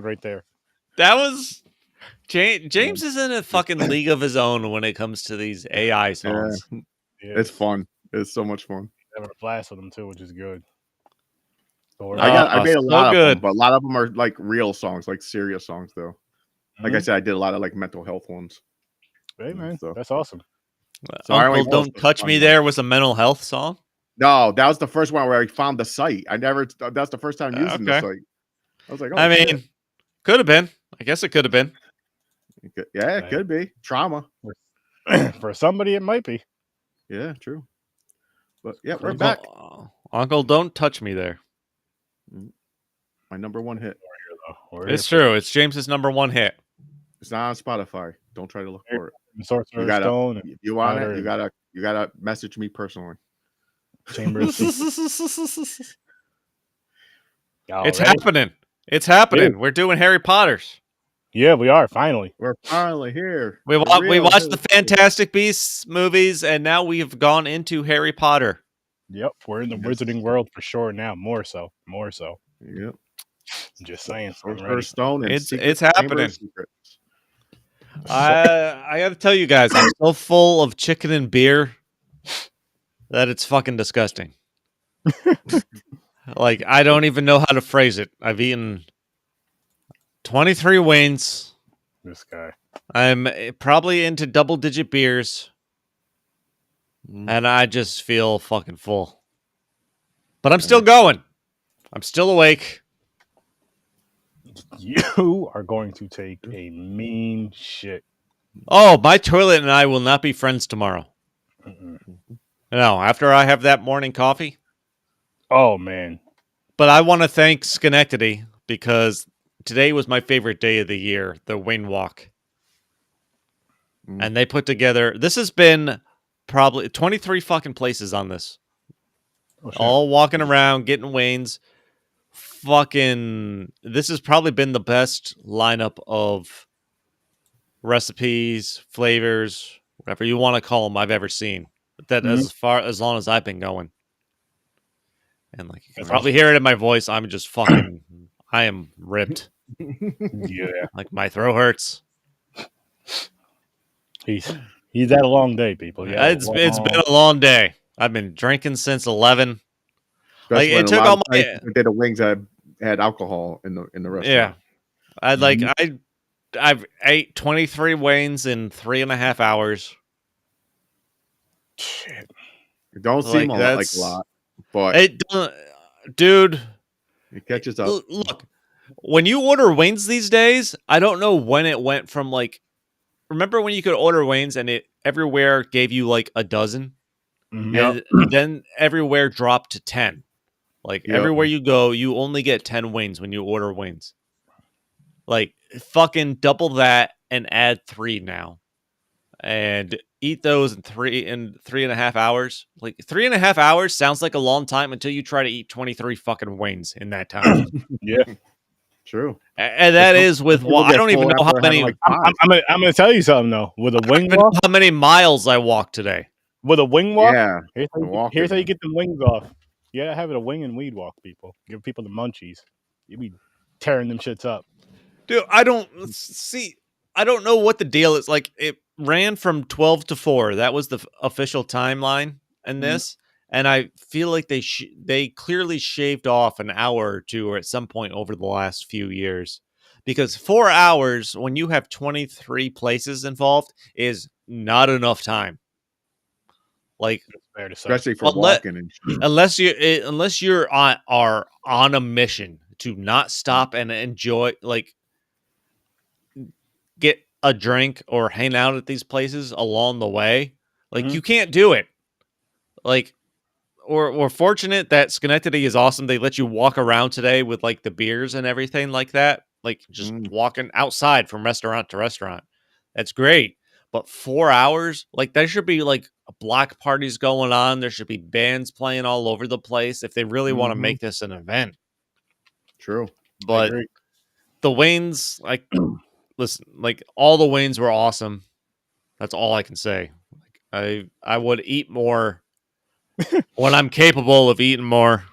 right there. That was James is in a fucking league of his own when it comes to these AI songs. Yeah. It's fun. It's so much fun. Having a blast with them too, which is good. I made a lot of them, good. but a lot of them are like real songs, like serious songs though. Like I Mhm. said, I did a lot of like mental health ones. Hey man, So- that's awesome. So I Uncle only Don't post Touch fun Me ones. There was a mental health song. No, that was the first one where I found the site. That's the first time using the Okay. site. I was like, oh, I mean, shit. could have been. I guess it could have been. Yeah, it could be trauma. For somebody, it might be. Yeah, true. But yeah, we're back. Uncle Don't Touch Me There. My number one hit. It's true. It's James's number one hit. It's not on Spotify. Don't try to look for it. Sorcerer's Stone. You want it? You gotta message me personally. Chamber of It's happening. It's happening. Dude. We're doing Harry Potter's. Yeah, we are finally. We're finally here. We watched the Fantastic Beasts movies, and now we've gone into Harry Potter. Yep, we're in the wizarding world for sure now. More so. Yep. I'm just saying. Sorcerer's Stone. And It's happening. Secrets. I got to tell you guys, I'm so full of chicken and beer that it's fucking disgusting. Like, I don't even know how to phrase it. I've eaten 23 wings. This guy. I'm probably into double-digit beers. And I just feel fucking full. But I'm still going. I'm still awake. You are going to take a mean shit. Oh, my toilet and I will not be friends tomorrow. Mm-mm. No, after I have that morning coffee. Oh, man. But I want to thank Schenectady because today was my favorite day of the year, the Wayne Walk. And they put together, this has been probably 23 fucking places on this. Oh, all walking around, getting Waynes. Fucking, this has probably been the best lineup of recipes, flavors, whatever you want to call them, I've ever seen. That as long as I've been going. And like you can probably hear it in my voice. I'm just fucking, I am ripped. Yeah. Like my throat hurts. He's had a long day, people. Yeah, It's been a long day. I've been drinking since 11. Like, it took all my. They the wings that had alcohol in the restaurant. Yeah, I've ate 23 Waynes in 3.5 hours. Shit. It don't seem like a lot, but it dude, it catches up. Look, when you order Waynes these days, I don't know when it went from like. Remember when you could order Waynes and it everywhere gave you like a dozen, and then everywhere dropped to 10. Like everywhere you go, you only get 10 wings when you order wings. Like fucking double that and add 3 now, and eat those in 3.5 hours. Like 3.5 hours sounds like a long time until you try to eat 23 fucking wings in that time. Yeah, true. And that is with I don't even know how many. Like I'm gonna tell you something though. With a wing walk, how many miles I walked today. With a wing walk, yeah. Here's how you get the wings off. You gotta have it a wing and weed walk, people. Give people the munchies. You be tearing them shits up. Dude, I don't know what the deal is. Like, it ran from 12 to 4. That was the official timeline in this. And I feel like they clearly shaved off an hour or two or at some point over the last few years. Because 4 hours, when you have 23 places involved, is not enough time. Like, especially for walking and shit. unless you're on a mission to not stop and enjoy, like, get a drink or hang out at these places along the way, like you can't do it. Like, we're fortunate that Schenectady is awesome. They let you walk around today with like the beers and everything like that, like just walking outside from restaurant to restaurant. That's great. But 4 hours, like there should be like block parties going on. There should be bands playing all over the place if they really want to make this an event. True. But the Waynes, like, listen, like all the Waynes were awesome. That's all I can say. Like, I would eat more when I'm capable of eating more.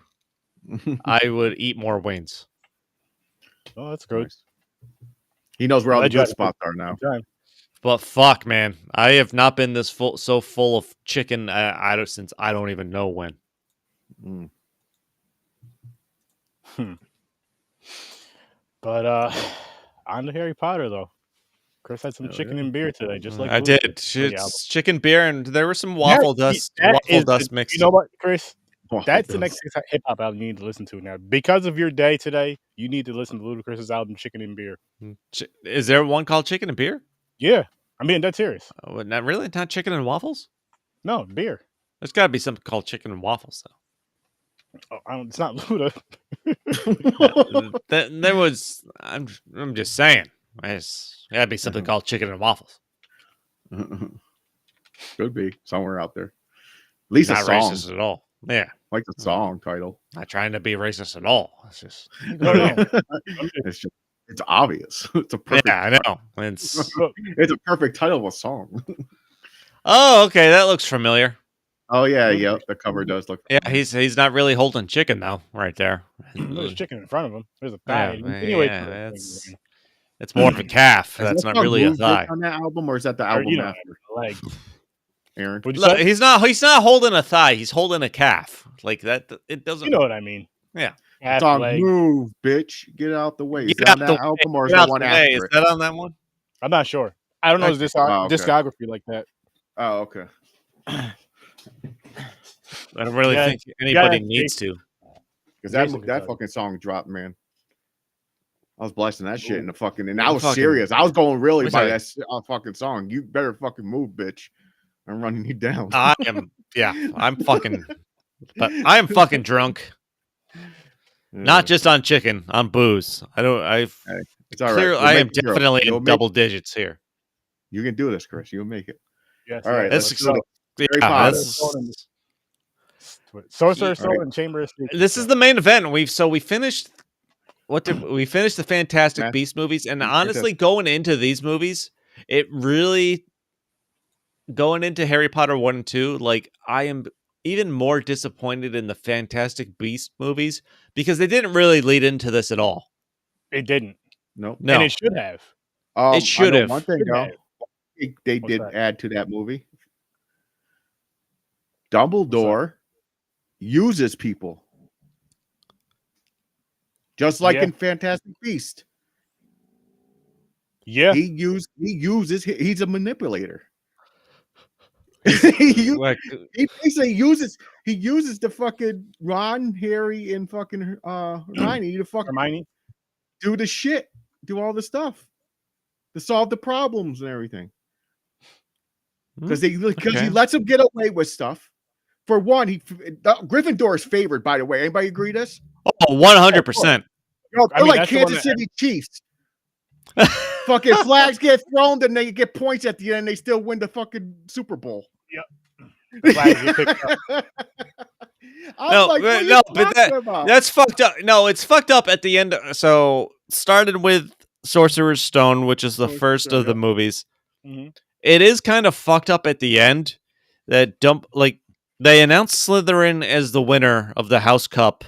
I would eat more Waynes. Oh, that's good. He knows where all the Glad you had good a spots are now. good time. But fuck, man, I have not been this so full of chicken since I don't even know when. Mm. But on to Harry Potter though. Chris had some Hell chicken yeah. and beer today, just like I Luda did. for the album. It's chicken beer, and there was some waffle dust mixed. You know what, Chris? Waffle That's the dust. next hip hop album you need to listen to now. Because of your day today, you need to listen to Ludacris's album Chicken and Beer. Is there one called chicken and beer? Yeah, I mean that's serious. Oh, not really. Not chicken and waffles. No beer. There's got to be something called chicken and waffles, though. It's not Luda. There was. I'm just saying. There's got to be something called chicken and waffles. Could be somewhere out there. At least Not a song. racist at all. Yeah, Like the song title. not trying to be racist at all. It's just. It's obvious. It's a perfect. Yeah, I know. It's a perfect title of a song. Oh, okay. That looks familiar. Oh yeah, yeah. The cover does look. Yeah, he's not really holding chicken though, right there. There's chicken in front of him. There's a Yeah, thigh. yeah, it's more of a calf. Is That's that not really a Move thigh. on that album, or is that the Or, album you know, after? leg. Aaron, What'd you Look, say? he's not holding a thigh. He's holding a calf. Like that. It doesn't. You know what I mean? Yeah. Half song leg. "Move, bitch, get out the way." Is Get that out on the that album, or is Get that out one the way. after Is it? that on that one? I'm not sure. I don't know his Oh, okay. discography like that. Oh, okay. I don't really Yeah, think anybody yeah, needs to. Because Jason that can tell fucking song dropped, man. I was blasting that shit in the fucking, and Ooh, I was fucking- serious. I was going really What's by that? that fucking song. You better fucking move, bitch. I'm running you down. I'm fucking, but I am fucking drunk. Not just on chicken, on booze. It's all right. Clearly, You'll I make am it, girl. definitely You'll in make double it. digits here. You can do this, Chris. You'll make it. Yes, All right, yes, That's let's do go. Harry Potter. Sorcerer's All right. Soul and Chamber of Secrets. This is the main event. We finished. We finished the Fantastic Matt- Beast movies, and Fantastic. honestly, going into these movies, it really going into Harry Potter 1 and 2, like I am even more disappointed in the Fantastic Beast movies because they didn't really lead into this at all. It didn't. Nope. No, And it should have. It should I know have. one thing Should though. have. They What's did that? add to that movie. Dumbledore uses people, just like Yeah. in Fantastic Beast. Yeah. He's a manipulator. he Like, basically uses the fucking Ron, Harry, and fucking Hermione to fucking Hermione. do the shit, do all the stuff to solve the problems and everything. Because he okay. lets them get away with stuff. For one, Gryffindor is favored, by the way. Anybody agree with this? Oh, 100%. No, I they're mean, like that's the one Kansas that- City Chiefs. Fucking flags get thrown, then they get points at the end, and they still win the fucking Super Bowl. Flags get picked up. I'm like, what are you talking about? That's fucked up. No, it's fucked up at the end. So started with Sorcerer's Stone, which is the Sorcerer's first Stone, of the yeah. movies. Mhm. It is kind of fucked up at the end. That they announced Slytherin as the winner of the House Cup,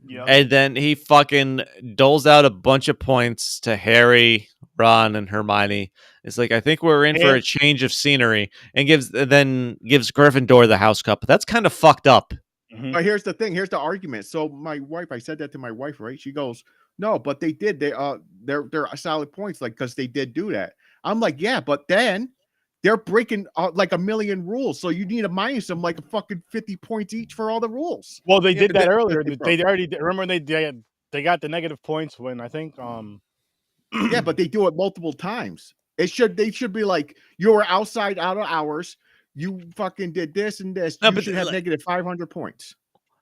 Yeah. and then he fucking doles out a bunch of points to Harry, Ron, and Hermione. It's like, I think we're in for a change of scenery, and gives Gryffindor the House Cup. That's kind of fucked up. Mhm. But here's the thing. Here's the argument. So my wife, I said that to my wife, right? She goes, "No, but they did. They're solid points, like because they did do that." I'm like, "Yeah, but then they're breaking like a million rules, so you need to minus them like a fucking 50 points each for all the rules." Well, they Yeah, did but that that- earlier. that's They already did. Remember they got the negative points when I think Yeah, but they do it multiple times. They should be like, you were outside out of hours. You fucking did this and this. No, You but should have negative 500 points.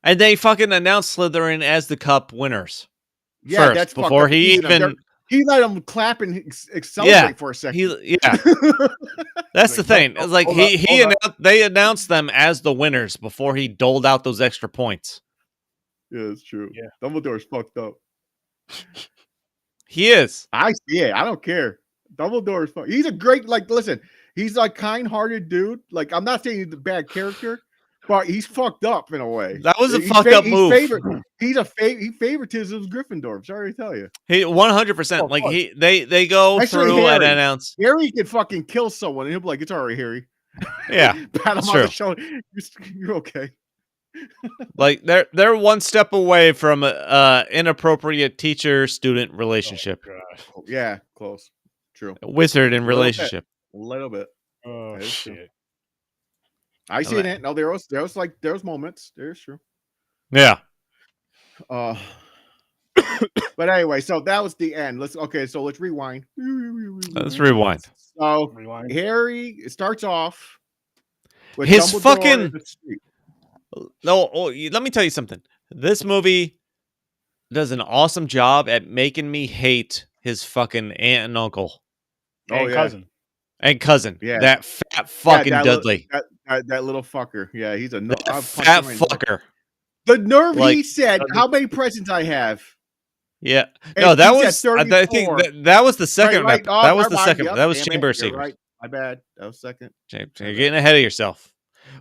And they fucking announced Slytherin as the cup winners. Yeah, first, that's before fucking he easy. even He let them clap and celebrate for a second. That's the thing. It's like hold up. they announced them as the winners before he doled out those extra points. Yeah, it's true. Yeah. Dumbledore's fucked up. He is. I see it. I don't care. Dumbledore's he's a great, like, listen, he's a kind-hearted dude. Like, I'm not saying he's a bad character, But he's fucked up in a way. That was a fucked up move. He favoritism Gryffindor. I'm sorry to tell you. He 100%. Like they go Actually, through and announce. Harry can fucking kill someone, and he'll be like, "It's all right, Harry." Yeah, pat him on the shoulder. You're okay. Like they're one step away from inappropriate teacher-student relationship. Oh, yeah, close. True. Wizard in relationship. A little bit. Oh shit. I seen it. No, there was moments. There's true. Yeah. But anyway, so that was the end. So let's rewind. Let's rewind. So Harry starts off with his Dumbledore fucking. No, let me tell you something. This movie does an awesome job at making me hate his fucking aunt and uncle. Cousin. And cousin. Yeah. That fat fucking Dudley. That little fucker. Yeah, he's a fat fucker. The nerve he said, how many presents I have? Yeah. And no, that was I think that was the second right. Oh, that was the second. Yep, that was Chamber of Secrets. Right. My bad. That was second. You're getting ahead of yourself.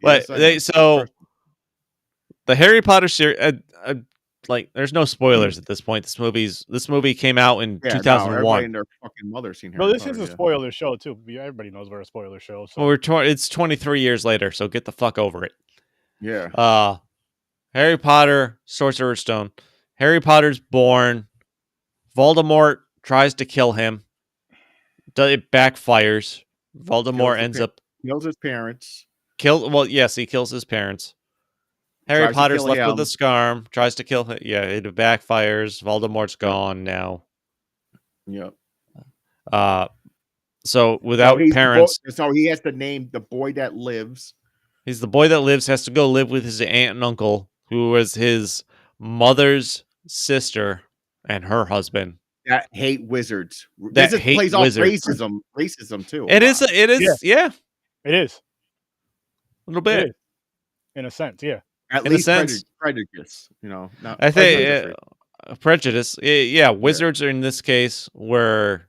But Yes, the Harry Potter series like there's no spoilers at this point. This movie came out in 2001. Everybody and their fucking mother seen Harry Well, this Potter, is a spoiler show too. Everybody knows we're a spoiler show. So. Well, it's 23 years later, so get the fuck over it. Yeah. Harry Potter, Sorcerer's Stone. Harry Potter's born. Voldemort tries to kill him. It backfires. Voldemort ends up kills his parents. Well, yes, he kills his parents. Potter's left with the scarm. Tries to kill him. Yeah, it backfires. Voldemort's gone now. Yep. So without parents, so he has to name the boy that lives. He's the boy that lives. Has to go live with his aunt and uncle, who was his mother's sister and her husband. That hate wizards. That hate plays wizards. off racism too. It is. Yeah. It is a little bit, in a sense. Yeah. At least prejudice. I think prejudice. Yeah, wizards in this case were,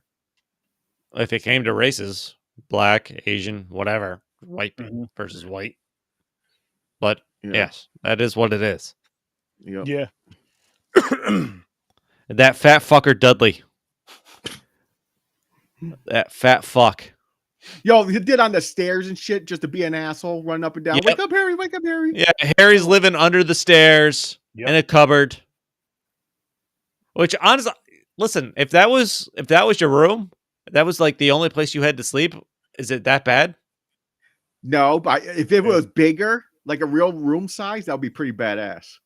if it came to races, black, Asian, whatever, white versus white. But yes, that is what it is. Yep. Yeah. That fat fucker Dudley. That fat fuck. Yo, he did on the stairs and shit just to be an asshole, run up and down. Yep. Wake up, Harry! Wake up, Harry! Yeah, Harry's living under the stairs in a cupboard. Which honestly, listen, if that was your room, that was like the only place you had to sleep. Is it that bad? No, but if it was bigger, like a real room size, that would be pretty badass.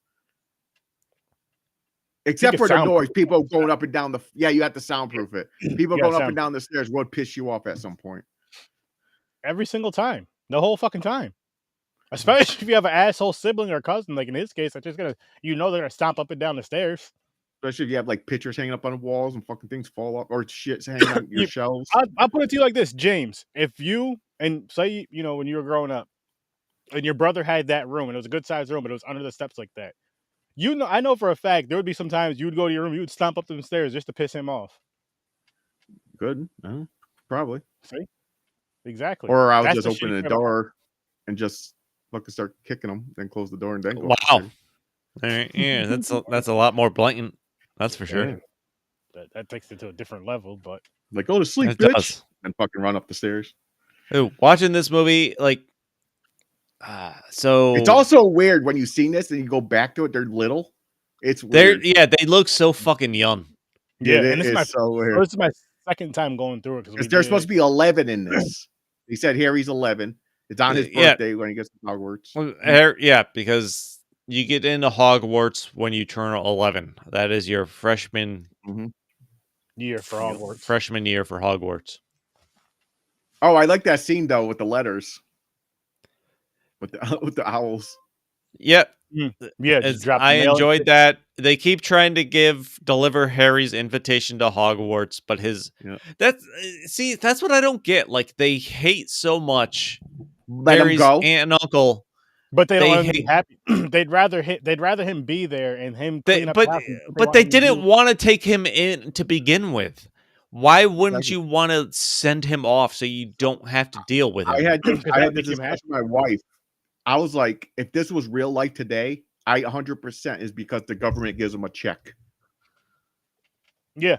Except for the noise, people going up and down you have to soundproof it. People going up and down the stairs would piss you off at some point. Every single time, the whole fucking time. Especially if you have an asshole sibling or cousin, like in his case, they're gonna stomp up and down the stairs. Especially if you have like pictures hanging up on the walls and fucking things fall up or shit's hanging on your shelves. I'll put it to you like this, James. If you and say when you were growing up, and your brother had that room and it was a good sized room, but it was under the steps like that. I know for a fact there would be some times you would go to your room, you would stomp up the stairs just to piss him off. Good, probably. See, exactly. Or I would just open the door and just fucking start kicking them, then close the door and then go. Wow. All right, yeah, that's a lot more blatant. That's for sure. Yeah. That takes it to a different level, but like go to sleep, bitch, and fucking run up the stairs. Ooh, watching this movie, like. So it's also weird when you see this and you go back to it. They're little. It's weird. They look so fucking young. Yeah, and this is my second time going through it because they're supposed to be 11 in this. He said Harry's 11. It's on his birthday when he gets to Hogwarts. Well, because you get into Hogwarts when you turn 11. That is your freshman year for Hogwarts. Freshman year for Hogwarts. Oh, I like that scene though with the letters. With the owls. Yep. Yeah. I enjoyed that. They keep trying to deliver Harry's invitation to Hogwarts, but that's what I don't get. Like they hate so much Harry's aunt and uncle. But they don't want him to be happy. They'd rather him be there and him clean up the house. But they didn't want to take him in to begin with. Why wouldn't you want to send him off so you don't have to deal with him? I had this discussion with my wife. I was like, if this was real life today, I 100% is because the government gives them a check. Yeah,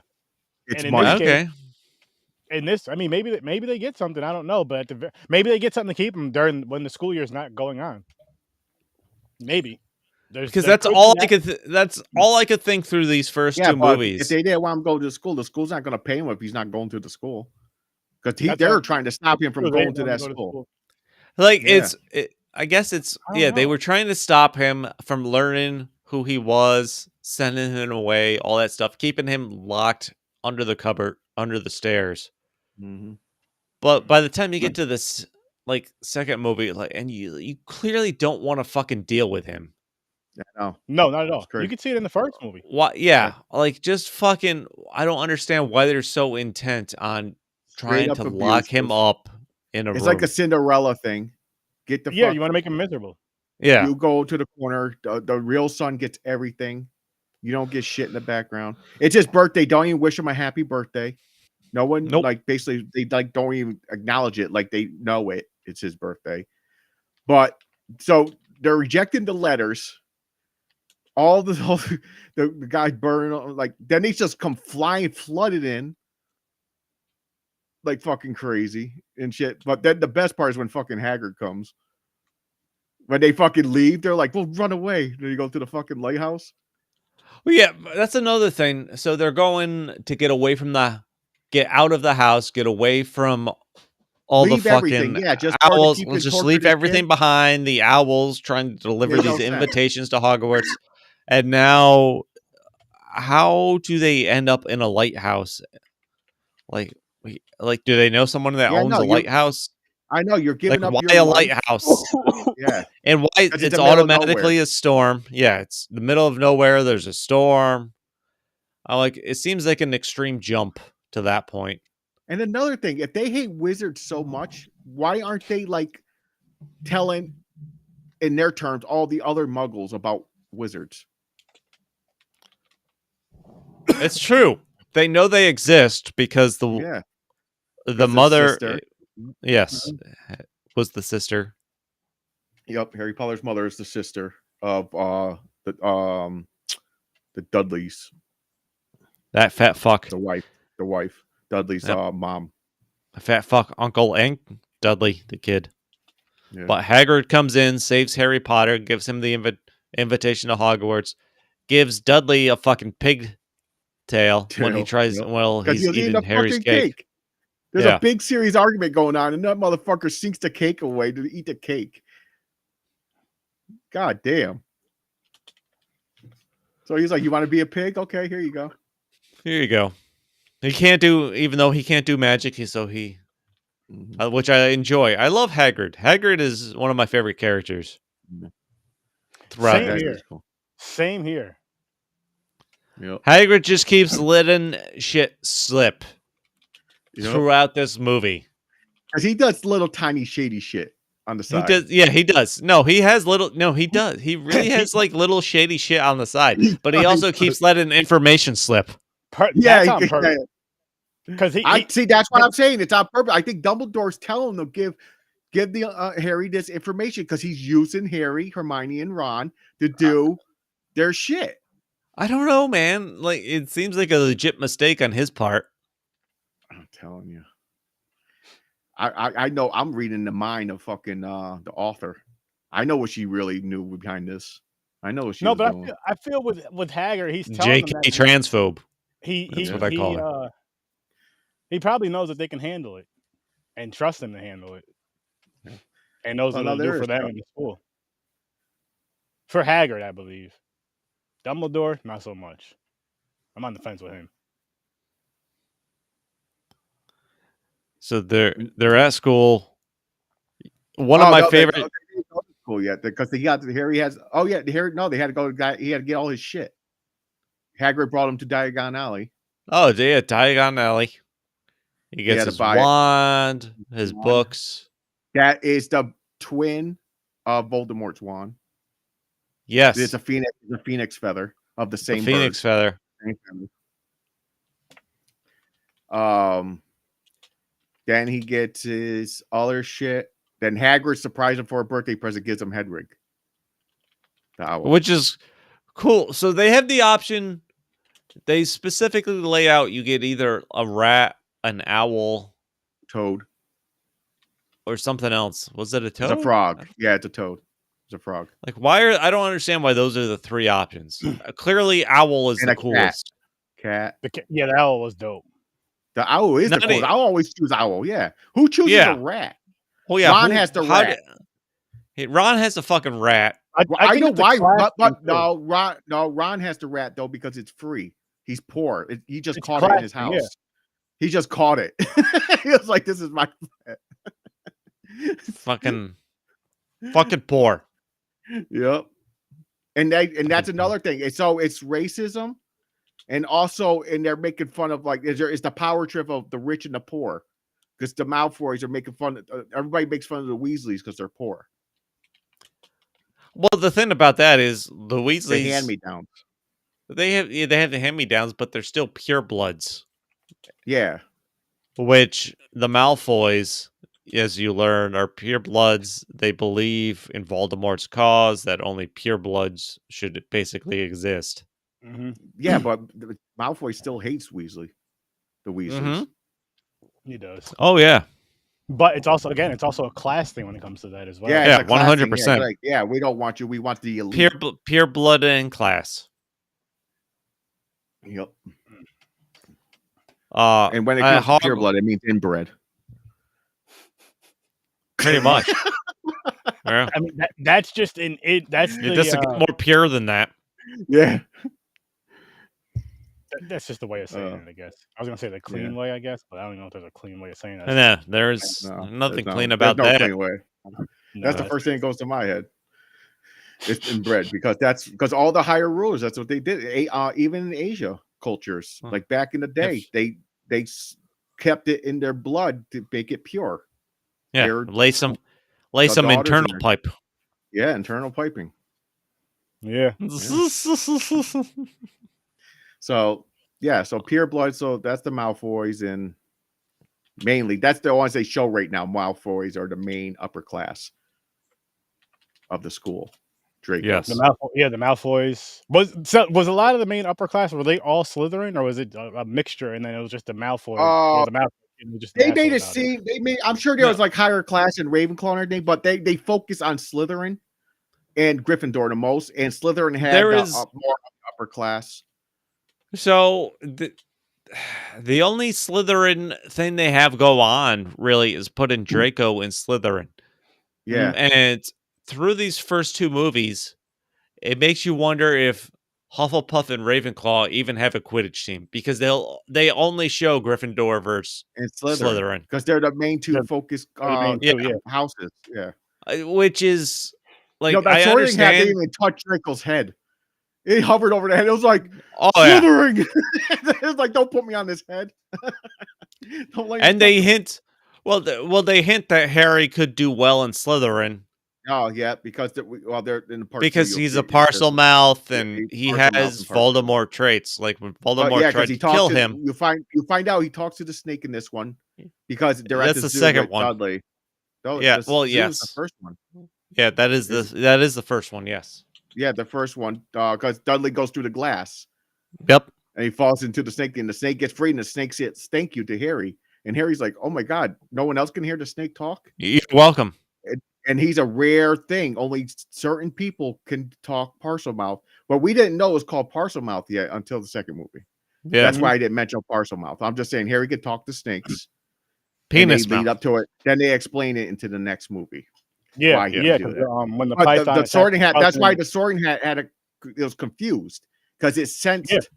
It's and in this money. case, Okay. I mean, maybe they get something. I don't know, but maybe they get something to keep them during when the school year is not going on. Maybe Because there that's could be all I that. could. That's all I could think through these first Yeah, two but if movies. they didn't want him to go to the school's not going to pay him if he's not going to the school. Because That's they're trying to stop him from true. They going didn't to want him that to go to school. school. Like Yeah. I guess it's I don't yeah. They know. were trying to stop him from learning who he was, sending him away, all that stuff, keeping him locked under the cupboard, under the stairs. Mhm. But by the time you get to this like second movie, like, and you clearly don't want to fucking deal with him. Yeah, no, No, not at it's all. You crazy. could see it in the first movie. Why? Yeah. Yeah, like just fucking. I don't understand why they're so intent on Straight trying up to lock him abusive. up in a It's like a room. Cinderella thing. Get the Yeah, fuck. you want to make him miserable. Yeah, You go to the corner. The real son gets everything. You don't get shit in the background. It's his birthday. Don't even wish him a happy birthday. No one nope. like basically they like don't even acknowledge it. Like they know it. It's his birthday. But so they're rejecting the letters. All the guys burn like then they just come flying flooded in like fucking crazy and shit. But then the best part is when fucking Haggard comes. When they fucking leave, they're like, "Well, run away." Then you go to the fucking lighthouse. Well, yeah, that's another thing. So they're going to get out of the house, get away from all the Leave everything. fucking Yeah, just start to owls. keep Let's and just torture leave this kid. everything behind. The owls trying to deliver Made no these sense. invitations to Hogwarts, and now how do they end up in a lighthouse? Like, like, do they know someone that Yeah, owns no, a you're lighthouse? I know you're Like, giving up why your a life. lighthouse? Yeah, And why because it's it's the middle of nowhere. automatically a storm? Yeah, it's the middle of nowhere. There's a storm. I like. It seems like an extreme jump to that point. And another thing, if they hate wizards so much, why aren't they like telling in their terms all the other muggles about wizards? It's true. They know they exist because Yeah, the 'cause his mother, sister. yes, was the sister. Yep, Harry Potter's mother is the sister of the Dudleys, That fat fuck. the wife, Dudley's Yep. mom. The fat fuck Uncle Ink Dudley, the kid. Yeah. But Hagrid comes in, saves Harry Potter, gives him the invitation to Hogwarts, gives Dudley a fucking pigtail when he tries. Yep. Well, Because he he's was eating eating a Harry's fucking cake. cake. There's Yeah. a big serious argument going on, and that motherfucker sinks the cake away to eat the cake. God damn. So he's like, "You want to be a pig? Okay, here you go." Here you go. He can't do, even though he can't do magic, which I enjoy. I love Hagrid. Hagrid is one of my favorite characters throughout. Same Yeah, here. he's cool. Same here. Yep. Hagrid just keeps letting shit slip Yep. throughout this movie. Because he does little tiny shady shit on the He side. does, yeah, he does. No, he has little. No, he does. He really has like little shady shit on the side, but he also keeps letting information slip. That's on purpose. Because I see. That's what I'm saying. It's on purpose. I think Dumbledore's telling him to give the Harry this information because he's using Harry, Hermione, and Ron to do their shit. I don't know, man. Like it seems like a legit mistake on his part. I'm telling you. I know. I'm reading the mind of fucking the author. I know what she really knew behind this. I know what she was doing. I feel with Haggard, he's telling them JK that transphobe. That's what I call her. He probably knows that they can handle it and trust them to handle it, and knows what it'll do for them in the school. For Haggard, I believe. Dumbledore, not so much. I'm on the fence with him. So they're at school. One of my favorite. School yet because he got Harry has. Oh yeah, Harry. No, they had to go. He had to get all his shit. Hagrid brought him to Diagon Alley. Oh, yeah, Diagon Alley. He gets his wand, his books. That is the twin of Voldemort's wand. Yes, it's a phoenix feather of the same phoenix feather. Then he gets his other shit. Then Hagrid surprises him for a birthday present, gives him Hedwig, the owl. Which is cool. So they have the option. They specifically lay out you get either a rat, an owl, Toad. or something else. Was it a toad? It's a frog. Yeah, it's a toad. It's a frog. Like, I don't understand why those are the three options. Clearly, owl is And the a cat. coolest. Cat. Yeah, the owl was dope. The owl is Not the coolest. a- I always choose owl. Yeah. Who chooses Yeah. a rat? Oh yeah, Ron has the rat. Ron has a fucking rat. I think know it's a why, class but thing, too. Ron has the rat though because it's free. He's poor. He just It's caught it in his class house. thing, yeah. He just caught it. He was like, "This is my rat." Fucking poor. Yep. And that's another thing. So it's racism, and also, and they're making fun of like, is the power trip of the rich and the poor, because the Malfoys are making fun. Everybody makes fun of the Weasleys because they're poor. Well, the thing about that is the Weasleys, They hand me downs. they have the hand me downs, but they're still purebloods. Yeah. Which the Malfoys, as you learn, are purebloods. They believe in Voldemort's cause that only purebloods should basically exist. Mm-hmm. Yeah, but Malfoy still hates Weasley. The Weasleys. Mhm. He does. Oh yeah, But it's also a class thing when it comes to that as well. Yeah, Yeah, it's a class thing. 100%. Yeah, like, yeah, we don't want you. We want the elite. pure blood in class. Yep. And when it comes to pure blood, it means inbred. pretty much. Yeah. I mean, that's just in it. That's It doesn't get more pure than that. Yeah. That's just the way of saying it, I guess. I was gonna say the clean way, I guess, but I don't know if there's a clean way of saying that. No, there's nothing clean about there's no that. Clean way. That's the first thing that goes to my head. It's inbred because all the higher rulers, that's what they did. Even in Asia cultures, like back in the day, they kept it in their blood to make it pure. Yeah, lay some internal pipe. Yeah, internal piping. Yeah. So pure blood. So that's the Malfoys, and mainly that's the ones they show right now. Malfoys are the main upper class of the school. Draco. Yes. The Malfoys. Was a lot of the main upper class, were they all Slytherin, or was it a mixture and then it was just the Malfoy? They made it seem I'm sure there was like higher class in Ravenclaw and everything, but they focus on Slytherin and Gryffindor the most, and Slytherin had more upper class. So the only Slytherin thing they have go on really is put in Draco and Slytherin. Yeah. And through these first two movies, it makes you wonder if Hufflepuff and Ravenclaw even have a Quidditch team, because they only show Gryffindor versus and Slytherin because they're the main two focused houses. Yeah. Which is like, no, that I Sorting Hat understand. didn't even touch Draco's head. It hovered over the head. It was like, Slytherin. Yeah. It was like, don't put me on this head. And they hint, they hint that Harry could do well in Slytherin. Oh yeah, because they're in the part because he's a parcel mouth and he has Voldemort traits. Like when Voldemort tried to kill him, you find out he talks to the snake in this one because they're that's at the second one. Dudley. No, yeah, yes, the first one. Yeah, that is the first one. Yes. Yeah, the first one, because Dudley goes through the glass. Yep. And he falls into the snake, and the snake gets free, and the snake says, "Thank you" to Harry, and Harry's like, "Oh my god, no one else can hear the snake talk." You're welcome. And he's a rare thing. Only certain people can talk Parselmouth. But we didn't know it was called Parselmouth yet until the second movie. Yeah, that's why I didn't mention Parselmouth. I'm just saying Harry could talk to snakes. Penis lead up to it. Then they explain it into the next movie. Yeah, yeah. When the Python, the Sorting Hat. That's why the Sorting Hat it was confused because it sensed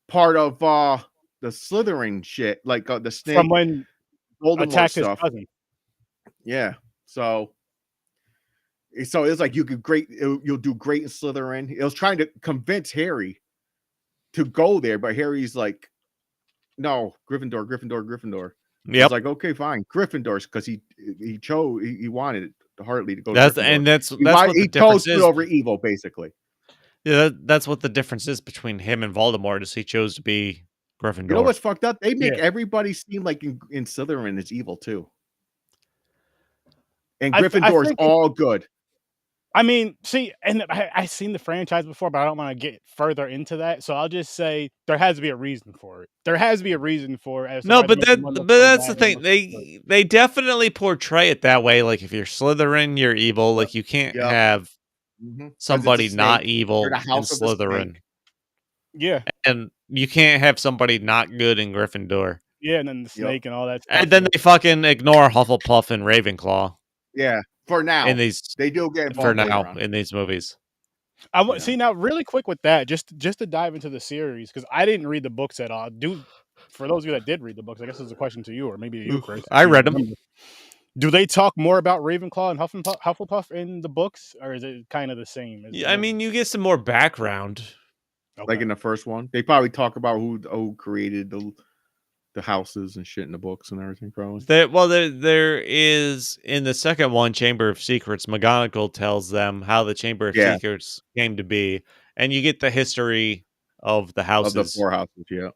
part of the Slytherin shit, like the snake from when Voldemort attacked his stuff. cousin. Yeah. So it's like you'll do great in Slytherin. It was trying to convince Harry to go there, but Harry's like, no, Gryffindor. Yeah, it's like, okay, fine, Gryffindor's, because he wanted Hartley to go. That's to and that's what the he difference chose is over evil, basically. Yeah, that's what the difference is between him and Voldemort. Is he chose to be Gryffindor. You know what's fucked up? They make everybody seem like in Slytherin is evil too. And I Gryffindor's think all good. I mean, see, and I've seen the franchise before, but I don't want to get further into that. So I'll just say there has to be a reason for it. There has to be a reason for it as to No, why they're but making one look so that's the bad and thing. look so good. They definitely portray it that way. Like if you're Slytherin, you're evil. Like you can't Yep. have 'Cause it's a somebody not snake. You're evil the in house of the Slytherin, snake. Yeah, and you can't have somebody not good in Gryffindor. yeah, and then the snake and all that stuff. And then they fucking ignore Hufflepuff and Ravenclaw Yeah, for now. in these They do get for involved later now on. in these movies. I want Yeah. see now really quick with that, just to dive into the series because I didn't read the books at all. For those of you that did read the books, I guess this is a question to you or maybe to you, Chris. I if you read them. remember. Do they talk more about Ravenclaw and Hufflepuff in the books, or is it kind of the same? As the I mean, you get some more background. okay. Like in the first one, they probably talk about who created the houses and shit in the books and everything. Probably. There is in the second one, Chamber of Secrets. McGonagall tells them how the Chamber of Secrets came to be, and you get the history of the houses of the 4 houses. Yeah,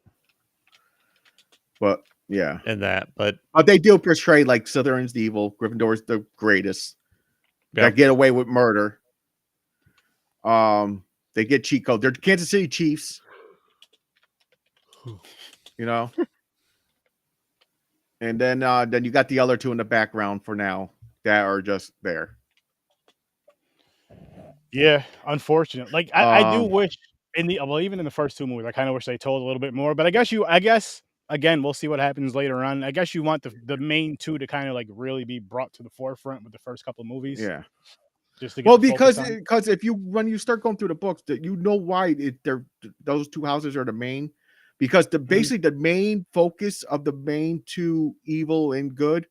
but yeah, and that. But they do portray like Slytherin's the evil, Gryffindor's the greatest. That get away with murder. They get cheat code. They're Kansas City Chiefs. You know. And then you got the other 2 in the background for now that are just there. Yeah, unfortunate. Like I do wish even in the first 2 movies, I kind of wish they told a little bit more. But I guess again, we'll see what happens later on. I guess you want the main 2 to kind of like really be brought to the forefront with the first couple of movies. Yeah. Just to get because if when you start going through the books, that you know why those 2 houses are the main. Because basically the main focus of the main 2 evil and good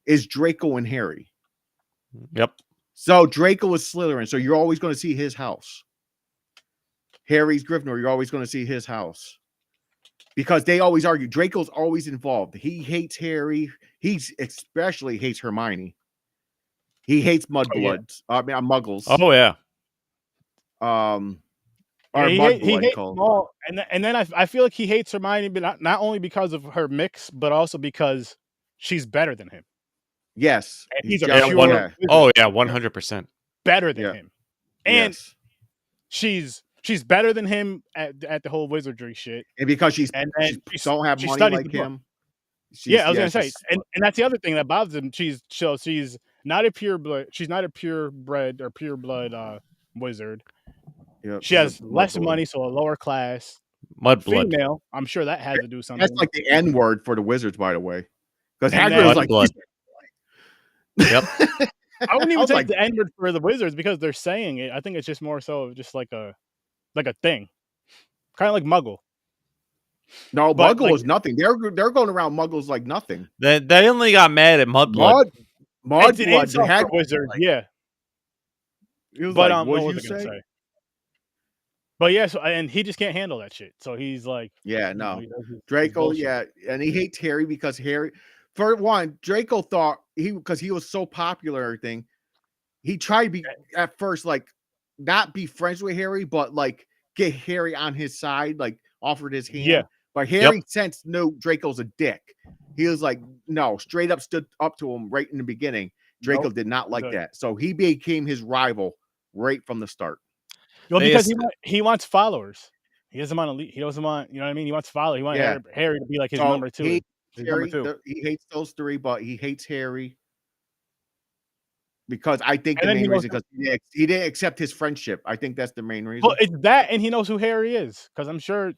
is Draco and Harry. Yep. So Draco is Slytherin, so you're always going to see his house. Harry's Gryffindor, you're always going to see his house. Because they always argue. Draco's always involved. He hates Harry. He especially hates Hermione. He hates mudbloods. Muggles. Oh yeah. He hates them all, and then I feel like he hates Hermione, but not only because of her mix, but also because she's better than him. Yes, and he's a pure. Oh yeah, 100% better than him, and she's better than him at the whole wizardry shit. And because she don't have money like him. I was gonna say, and that's the other thing that bothers him. She's not a purebred. She's not a purebred or pureblood wizard. Yep, she has less money, so a lower class. Mudblood. Female. I'm sure that has to do something. That's like the N word for the wizards, by the way. Because Hagrid was like, yep. I wouldn't even say the N word for the wizards because they're saying it. I think it's just more so just like a thing, kind of like Muggle. No, Muggle was nothing. They're going around Muggles like nothing. They only got mad at Mudblood. Mudblood, the wizard, yeah. He was like, what was you say? But yeah, and he just can't handle that shit. So he's like, Draco, and he hates Harry because Harry, for one, Draco thought because he was so popular and everything, he tried to be at first like not be friends with Harry, but like get Harry on his side, like offered his hand. Yeah. But Harry sensed Draco's a dick. He was like, no, straight up stood up to him right in the beginning. Draco did not like that. So he became his rival right from the start. Well, because he wants followers. He doesn't want to. He doesn't want. You know what I mean? He wants followers. He wants Harry to be like his number 2. He hates those 3, but he hates Harry because I think the main reason because he didn't accept his friendship. I think that's the main reason. Well, it's that, and he knows who Harry is because I'm sure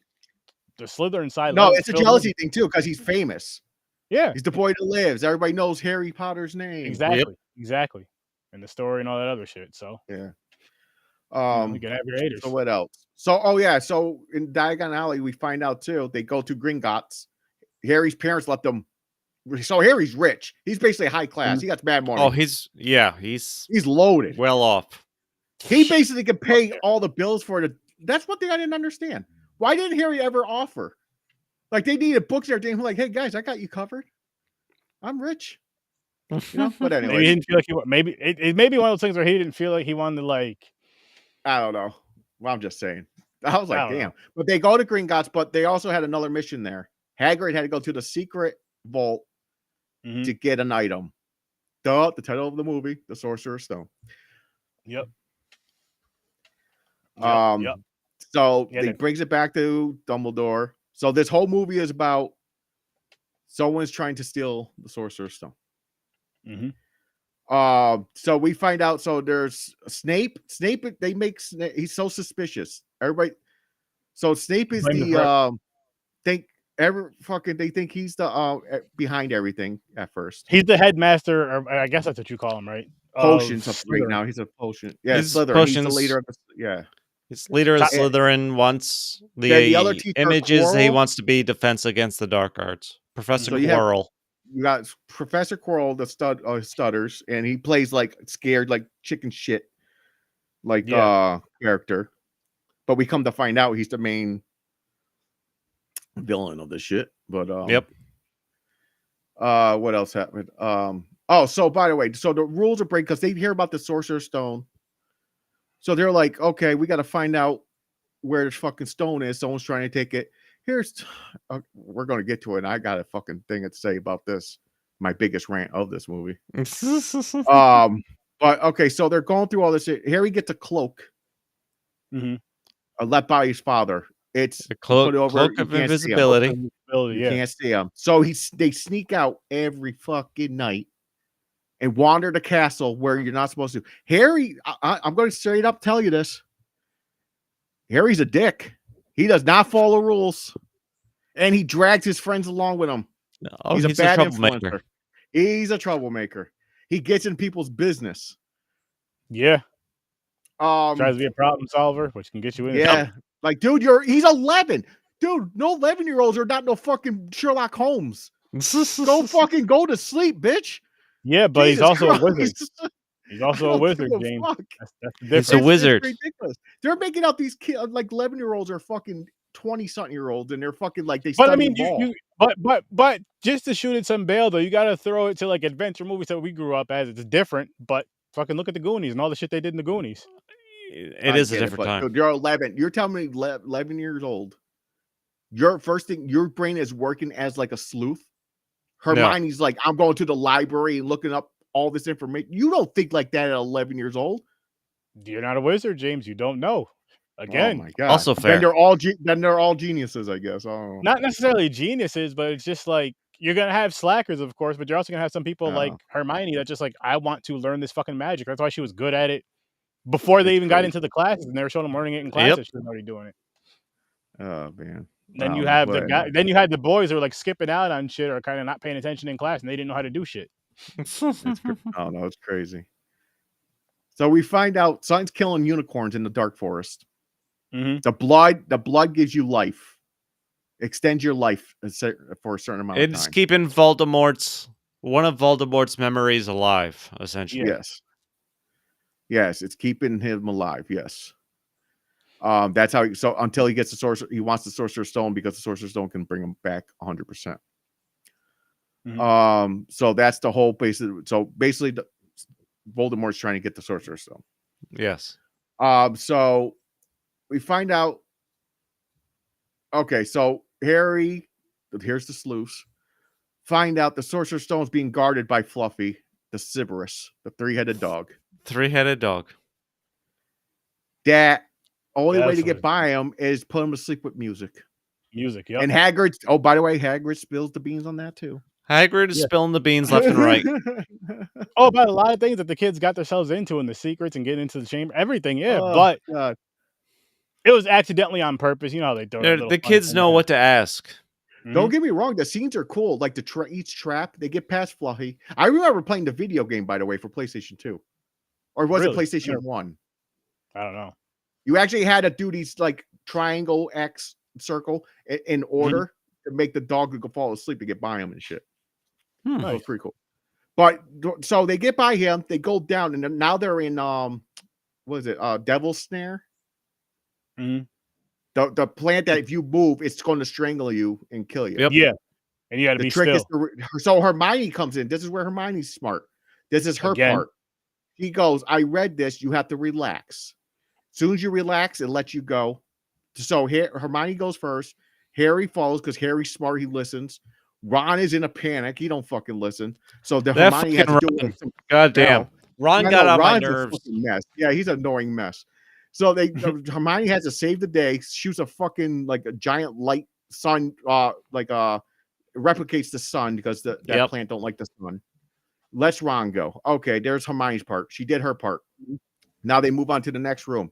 the Slytherin side. No, it's a jealousy thing too because he's famous. Yeah, he's the boy that lives. Everybody knows Harry Potter's name. Exactly, and the story and all that other shit. So yeah. You can have your haters. So what else? So in Diagon Alley, we find out too. They go to Gringotts. Harry's parents let them. So Harry's rich. He's basically high class. He got bad money. Oh, he's loaded. Well off. He basically can pay all the bills for it. That's one thing I didn't understand. Why didn't Harry ever offer? Like they needed books and everything. Like, hey guys, I got you covered. I'm rich. You know. But anyway, maybe he didn't feel like maybe it may be one of those things where he didn't feel like he wanted to like. I don't know. Well, I'm just saying. I was like, damn. But they go to Gringotts, but they also had another mission there. Hagrid had to go to the secret vault to get an item the title of the movie, The Sorcerer's Stone. Yep. Yep. So Yeah, they brings it back to Dumbledore. So this whole movie is about someone's trying to steal the Sorcerer's Stone. Mm-hmm. So we find out. So there's Snape. Snape. They make he's so suspicious. Everybody. So Snape is they think he's the behind everything at first. He's the headmaster, or I guess that's what you call him, right? Potions up right now. He's a potion. Yeah, He's Slytherin. potions. He's the leader of the He's leader of Slytherin. Wants the other teacher, image is he Quirrell. wants to be defense against the dark arts. Professor So Quirrell. You got Professor Quirrell, the stutters, and he plays like scared, like chicken shit, like character. But we come to find out he's the main villain of this shit. But yep. What else happened? So by the way, so the rules are break because they hear about the Sorcerer's Stone. So they're like, okay, we got to find out where this fucking stone is. Someone's trying to take it. We're going to get to it. And I got a fucking thing to say about this. My biggest rant of this movie. But okay, so they're going through all this shit. Harry gets a cloak. Left by his father. It's a cloak of invisibility. You can't see him. So they sneak out every fucking night and wander the castle where you're not supposed to. Harry, I'm going to straight up tell you this. Harry's a dick. He does not follow rules. And he drags his friends along with him. Oh, he's a bad influencer. He's a troublemaker. He gets in people's business. Yeah. Tries to be a problem solver, which can get you in. Yeah. Like, dude, he's 11. Dude, no 11-year-olds are not no fucking Sherlock Holmes. Go to sleep, bitch. Yeah, but he's also a wizard. He's also a wizard, James. That's the difference. He's a wizard. It's ridiculous. They're making out these kids like 11-year-olds are fucking 20-something-year-olds, and they're fucking like they. But I mean, but just to shoot at some bail though, you got to throw it to like adventure movies that we grew up as. It's different, but fucking look at the Goonies and all the shit they did in the Goonies. It is a different time. Dude, you're 11. You're telling me 11 years old. Your first thing, your brain is working as like a sleuth. Hermione's like, I'm going to the library and looking up all this information. You don't think like that at 11 years old. You're not a wizard, James. You don't know. Again, oh my God. Also fair. Then they're all geniuses, I guess. Not necessarily geniuses, but it's just like you're gonna have slackers, of course, but you're also gonna have some people like Hermione that just like, I want to learn this fucking magic. That's why she was good at it before they even got into the classes, and they were showing them learning it in classes. She was already doing it. Oh man. Then you have then you had the boys who were like skipping out on shit or kind of not paying attention in class, and they didn't know how to do shit. Oh no, it's crazy. So we find out something's killing unicorns in the dark forest. The blood gives you life, extends your life for a certain amount of time. It's keeping one of Voldemort's memories alive, essentially. Yes, it's keeping him alive. Yes. That's how. So until he gets the sorcerer, he wants the Sorcerer's Stone because the Sorcerer's Stone can bring him back 100%. So that's the whole basis. So basically, Voldemort's trying to get the Sorcerer's Stone. Yes. So we find out. Okay, so Harry, here's the sleuths. Find out the Sorcerer's Stone is being guarded by Fluffy, the Cerberus, the three-headed dog. Three-headed dog. That only way to get by him is put him to sleep with music. Music, yeah. And Hagrid. Oh, by the way, Hagrid spills the beans on that too. Hagrid is spilling the beans left and right. Oh, about a lot of things that the kids got themselves into and the secrets and getting into the chamber, everything. Yeah, but God. It was accidentally on purpose. You know how they do. The kids know what to ask. Don't get me wrong. The scenes are cool. Like each trap, they get past Fluffy. I remember playing the video game, by the way, for PlayStation 2. Or was it PlayStation 1? I don't know. You actually had to do these like triangle, X, circle in order to make the dog go fall asleep to get by him and shit. That was pretty cool. But so they get by him, they go down, and now they're in what is it? Devil's Snare. The plant that if you move, it's going to strangle you and kill you. Yep. Yeah. And you got to be trick still. So Hermione comes in. This is where Hermione's smart. This is her part. She goes, I read this. You have to relax. As soon as you relax, it lets you go. So Hermione goes first. Harry follows because Harry's smart. He listens. Ron is in a panic. He don't fucking listen. So the That Hermione has to fucking do Ron. like some God damn. Ron I got know on my Ron's a nerves. fucking mess. Yeah, he's an annoying mess. So Hermione has to save the day, shoots a fucking like a giant light sun, replicates the sun because that plant don't like the sun. Let's Ron go. Okay, there's Hermione's part. She did her part. Now they move on to the next room.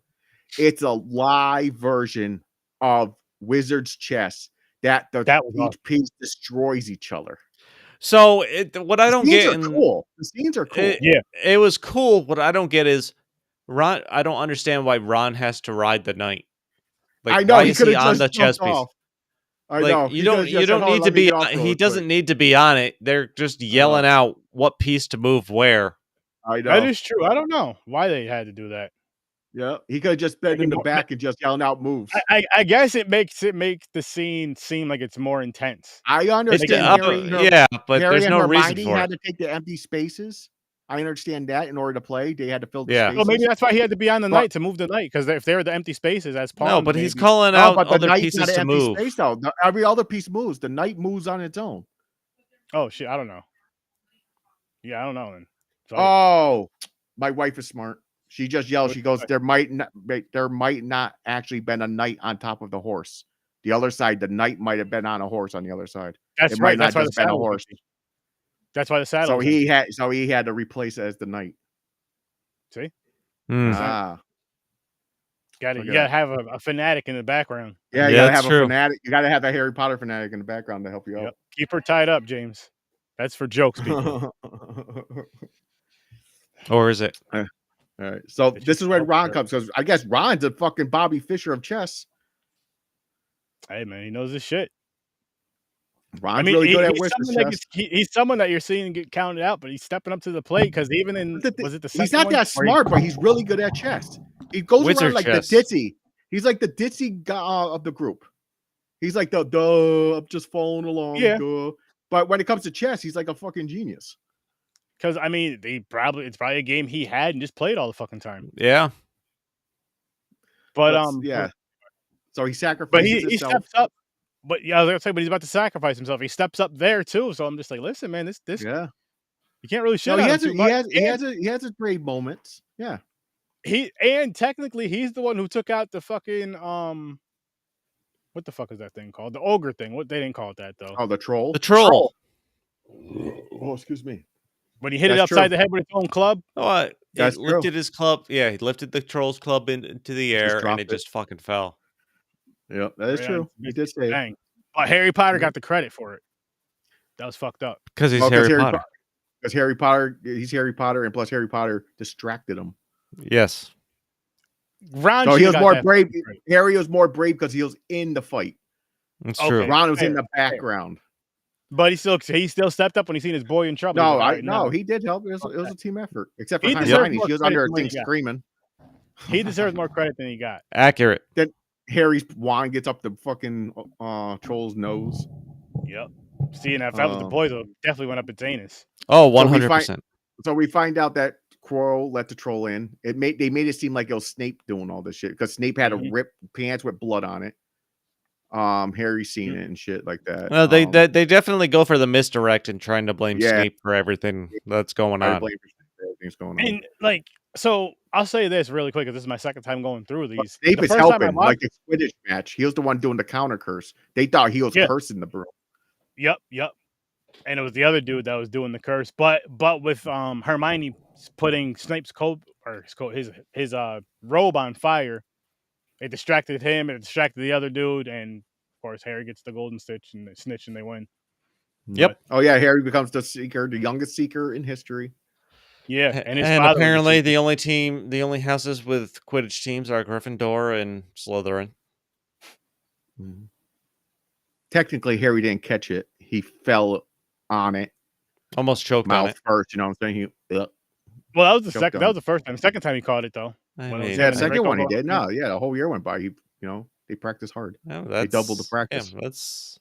It's a live version of Wizard's Chess that each piece destroys each other. So what I don't get cool. The scenes are cool. It was cool. What I don't get is Ron. I don't understand why Ron has to ride the knight. Like, I know why he is he could have on the just chess jumped piece? off. I Like, know you don't need to be. He doesn't need to be on it. They're just yelling out what piece to move where. I know that is true. I don't know why they had to do that. Yeah, he could have just been in the back and just yelling out moves. I guess it makes the scene seem like it's more intense. I understand. But Harry there's and no Hermione reason for had it. to take the empty spaces. I understand that in order to play, they had to fill the Yeah. spaces. Well, maybe that's why he had to be on the knight to move the knight, because if they were the empty spaces as pawns. No, but he's maybe. calling out but the other knight's pieces not an to empty move. space, though. Every other piece moves. The knight moves on its own. Oh shit! I don't know. Yeah, I don't know. Then. So, my wife is smart. She just yells. She goes, "There might not actually been a knight on top of the horse. The other side, the knight might have been on a horse on the other side. That's it right. might That's not why just been a horse. That's why the saddle. So he had to replace it as the knight. See? Mm. You gotta have a fanatic in the background. Yeah, you gotta have a fanatic. You gotta have a Harry Potter fanatic in the background to help you out. Keep her tied up, James. That's for jokes, people. Or is it? All right. So this is where Ron comes, because I guess Ron's a fucking Bobby Fischer of chess. Hey man, he knows his shit. Ron's really good at Wizard's chess. He's someone that you're seeing get counted out, but he's stepping up to the plate, because even in he's not that smart, but he's really good at chess. He goes around like the ditzy. He's like the ditzy guy of the group. He's like I'm just following along. Yeah. But when it comes to chess, he's like a fucking genius. Because I mean, it's probably a game he had and just played all the fucking time. Yeah. But yeah. So he sacrifices. But he steps up. But yeah, I was gonna say, but he's about to sacrifice himself. He steps up there too. So I'm just like, listen, man, this yeah. You can't really shit. No, he has his brave moments. Yeah. And technically he's the one who took out the fucking what the fuck is that thing called? The ogre thing. What they didn't call it that though. Oh, the troll. The troll. Oh, excuse me. When he hit it upside the head with his own club. Oh, he lifted his club. Yeah, he lifted the troll's club into the air, and it just fucking fell. Yeah, that is true. He did say it. But Harry Potter got the credit for it. That was fucked up. Because he's Harry Potter. Because Harry Potter, he's Harry Potter, and plus Harry Potter distracted him. Yes. Ron. So he was more brave. Harry was more brave because he was in the fight. That's true. Ron was in the background. But he still stepped up when he seen his boy in trouble. No, he did help. It was a team effort. Except for Hermione, she was under a thing screaming. He deserves more credit than he got. Accurate. Then Harry's wand gets up the fucking troll's nose. Yep. See, and if that was the boys, it definitely went up its anus. Oh, 100%. So we find out that Quirrell let the troll in. They made it seem like it was Snape doing all this shit, because Snape had to rip pants with blood on it. Harry seen it and shit like that. Well, they definitely go for the misdirect and trying to blame Snape for everything that's going on. Everything's going on. And so I'll say this really quick, because this is my second time going through these. But Snape is helping, like the Quidditch match. He was the one doing the counter curse. They thought he was cursing the broom. Yep. And it was the other dude that was doing the curse. But with Hermione putting Snape's coat or his robe on fire, it distracted him. It distracted the other dude, and of course Harry gets the golden snitch, and they win. Yep. Oh yeah, Harry becomes the seeker, the youngest seeker in history. Yeah, and apparently the only houses with Quidditch teams are Gryffindor and Slytherin. Mm-hmm. Technically, Harry didn't catch it. He fell on it, almost choked on it first. You know what I'm saying? Well, that was the second. That was the first time. The second time he caught it though. The second one he did. No, the whole year went by. They practiced hard. They doubled the practice. Yeah, that's.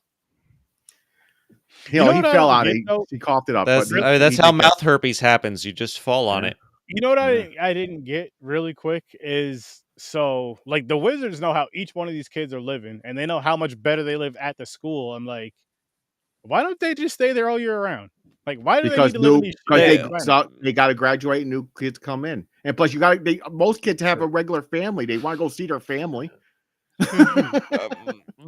He fell on it. He coughed it up. That's how mouth herpes happens. You just fall on it. You know what I didn't get really quick is, so like the Wizards know how each one of these kids are living, and they know how much better they live at the school. I'm like, Why don't they just stay there all year round? Like, why do they because need to live in these? they got to graduate, and new kids come in, and plus most kids have a regular family. They want to go see their family.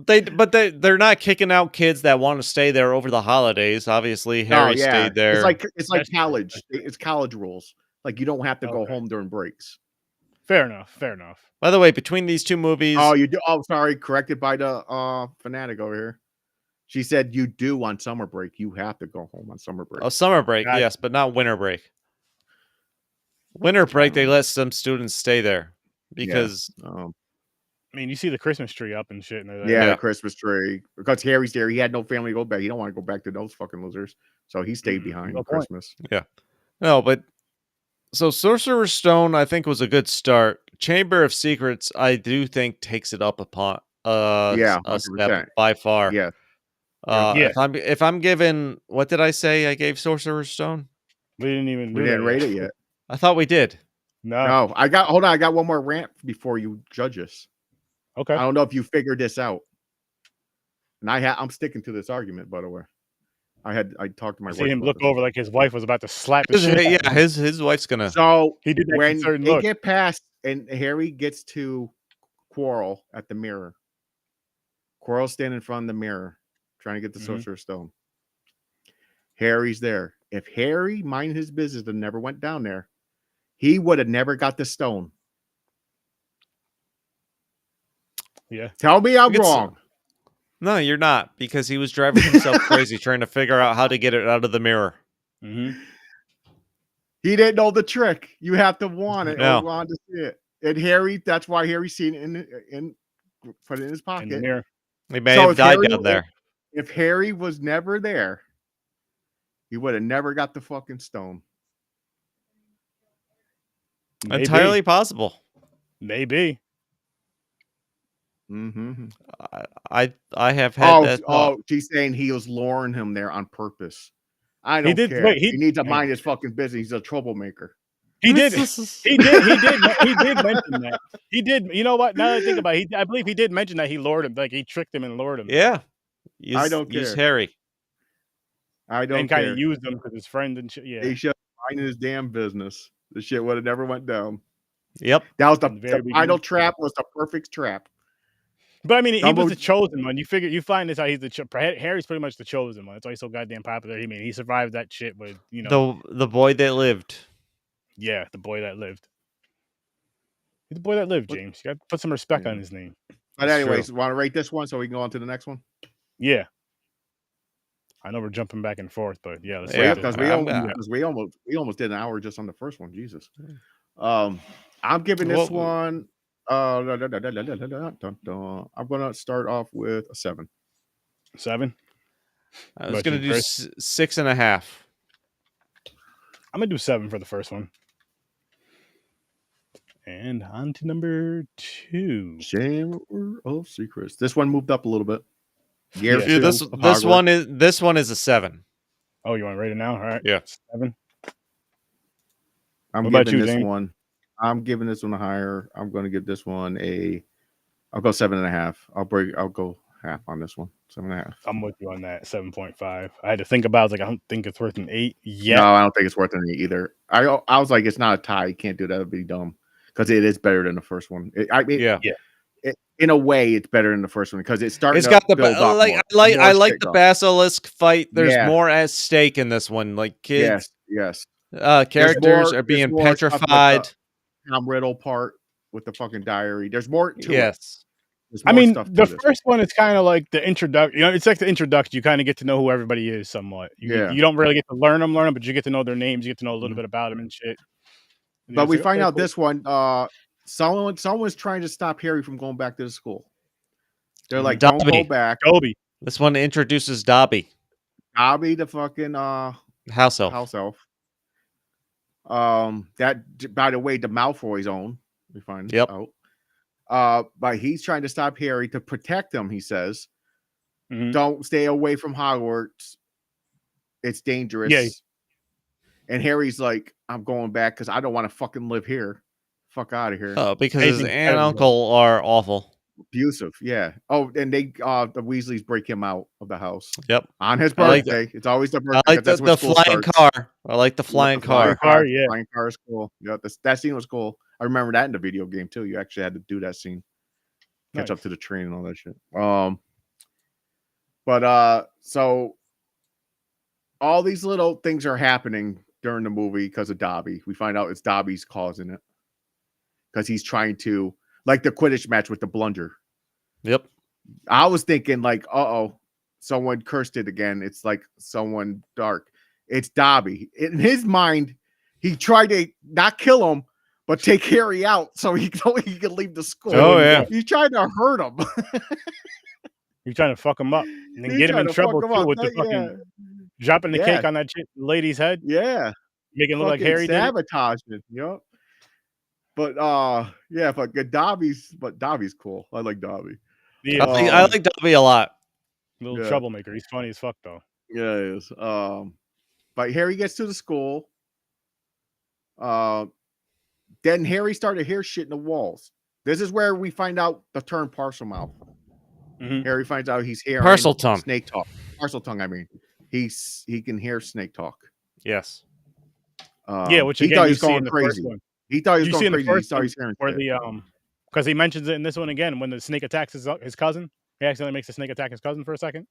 They're not kicking out kids that want to stay there over the holidays. Obviously, Harry stayed there. It's like college. It's college rules. Like you don't have to go home during breaks. Fair enough. Fair enough. By the way, between these two movies, you do. Oh, sorry, corrected by the fanatic over here. She said you do on summer break. You have to go home on summer break. Oh, summer break, yes, but not winter break. Winter break, they let some students stay there because. Yeah. I mean, you see the Christmas tree up and shit. The Christmas tree. Because Harry's there. He had no family to go back. He don't want to go back to those fucking losers. So he stayed behind on Christmas. Yeah. No, but so Sorcerer's Stone, I think, was a good start. Chamber of Secrets, I do think, takes it up upon a step by far. Yeah. If I'm given, what did I say? I gave Sorcerer's Stone. We didn't rate it yet. I thought we did. No. I got one more rant before you judge us. Okay. I don't know if you figured this out. And I'm sticking to this argument, by the way. I talked to my wife. See him look over like his wife was about to slap his shit. Yeah, his wife's gonna. So he did that when they get past and Harry gets to Quirrell at the mirror. Quirrell's standing in front of the mirror trying to get the Sorcerer's Stone. Harry's there. If Harry minded his business and never went down there, he would have never got the stone. Yeah. Tell me I'm wrong. No, you're not, because he was driving himself crazy trying to figure out how to get it out of the mirror. Mm-hmm. He didn't know the trick. You have to want it No. or want to see it. And Harry, that's why Harry's seen it put it in his pocket. In the mirror. He may have died down there. If Harry was never there, he would have never got the fucking stone. Maybe. Entirely possible. Maybe. Mm-hmm. I have had that thought. She's saying he was luring him there on purpose. I don't care. Wait, he needs to mind his fucking business. He's a troublemaker. He did mention that. He did. You know what? Now that I think about it, I believe he did mention that he lured him. Like he tricked him and lured him. Yeah. I don't care. Use Harry. I don't and care. kind of used him because his friend and shit. Yeah. He should mind his damn business. The shit would have never went down. Yep. That was the final trap. Was the perfect trap. But I mean, he was the chosen one. You find this out. He's Harry's pretty much the chosen one. That's why he's so goddamn popular. I mean, he survived that shit with the boy that lived. Yeah, the boy that lived. He's the boy that lived, James. You got to put some respect on his name. But anyways, want to rate this one so we can go on to the next one? Yeah. I know we're jumping back and forth, but yeah, because we almost did an hour just on the first one. Jesus. I'm giving this one. I'm gonna start off with a 7. 7. I was gonna do 6.5. I'm gonna do 7 for the first one. And on to number 2. Chamber of Secrets. This one moved up a little bit. This one is a 7. Oh, you want to rate it now? All right. Yeah. 7. I'm giving this one a higher. I'm going to give this one I'll go 7.5. I'll go half on this one. 7.5. I'm with you on that. 7.5. I had to think about. I was like, I don't think it's worth an 8 yet. No, I don't think it's worth an 8 either. I was like, it's not a tie. You can't do that. It'd be dumb because it is better than the first one. In a way, it's better than the first one because it's starting. It's got the build up like. more. I like the basilisk fight. There's more at stake in this one. Like kids. Yes. Characters are being petrified. Tom Riddle part with the fucking diary. There's more to it. I mean, the first one is kind of like the introduction. It's like the introduction. You kind of get to know who everybody is somewhat. You don't really get to learn them, but you get to know their names. You get to know a little bit about them and shit. And but we find out this one, someone's trying to stop Harry from going back to the school. They're like, Dobby. Don't go back. Dobby. This one introduces Dobby. Dobby, the fucking house elf. That, by the way, the Malfoy's own. We find out. But he's trying to stop Harry to protect him. He says, "Don't stay away from Hogwarts. It's dangerous." Yeah. And Harry's like, "I'm going back because I don't want to fucking live here. Fuck out of here." Oh, because his aunt and uncle are awful. Abusive, yeah. Oh, and they the Weasleys break him out of the house Yep. on his I like birthday. It's always the I birthday like because that's when the school flying starts. car. I like the Yep, flying the flying car. car, yeah. Flying car is cool. Yeah, that scene was cool. I remember that in the video game too. You actually had to do that scene, catch up Nice. to the train and all that shit. So all these little things are happening during the movie because of Dobby. We find out it's Dobby's causing it because he's trying to, like the Quidditch match with the blunder. Yep. I was thinking like, someone cursed it again. It's like someone dark. It's Dobby. In his mind, he tried to not kill him, but take Harry out so he could leave the school. Oh yeah. He's trying to hurt him. You're trying to fuck him up and then He's get him trying in to trouble fuck him too up. with the fucking dropping the cake on that lady's head, Yeah. making it look like Fucking Harry did it. sabotaging. Yep. But yeah, but Dobby's cool. I like Dobby. Yeah, I like Dobby a lot. little yeah. troublemaker. He's funny as fuck though. Yeah, it is. But Harry gets to the school. Then Harry started to hear shit in the walls. This is where we find out the term parcel mouth. Harry finds out he's hearing Parcel tongue. snake talk. Parcel tongue, I mean. He can hear snake talk. Yes. Yeah, which he again, thought he you was see going in the crazy. first one. He thought he was You going see in the crazy. He first thought he one was hearing where shit. the because he mentions it in this one again when the snake attacks his cousin. He accidentally makes the snake attack his cousin for a second.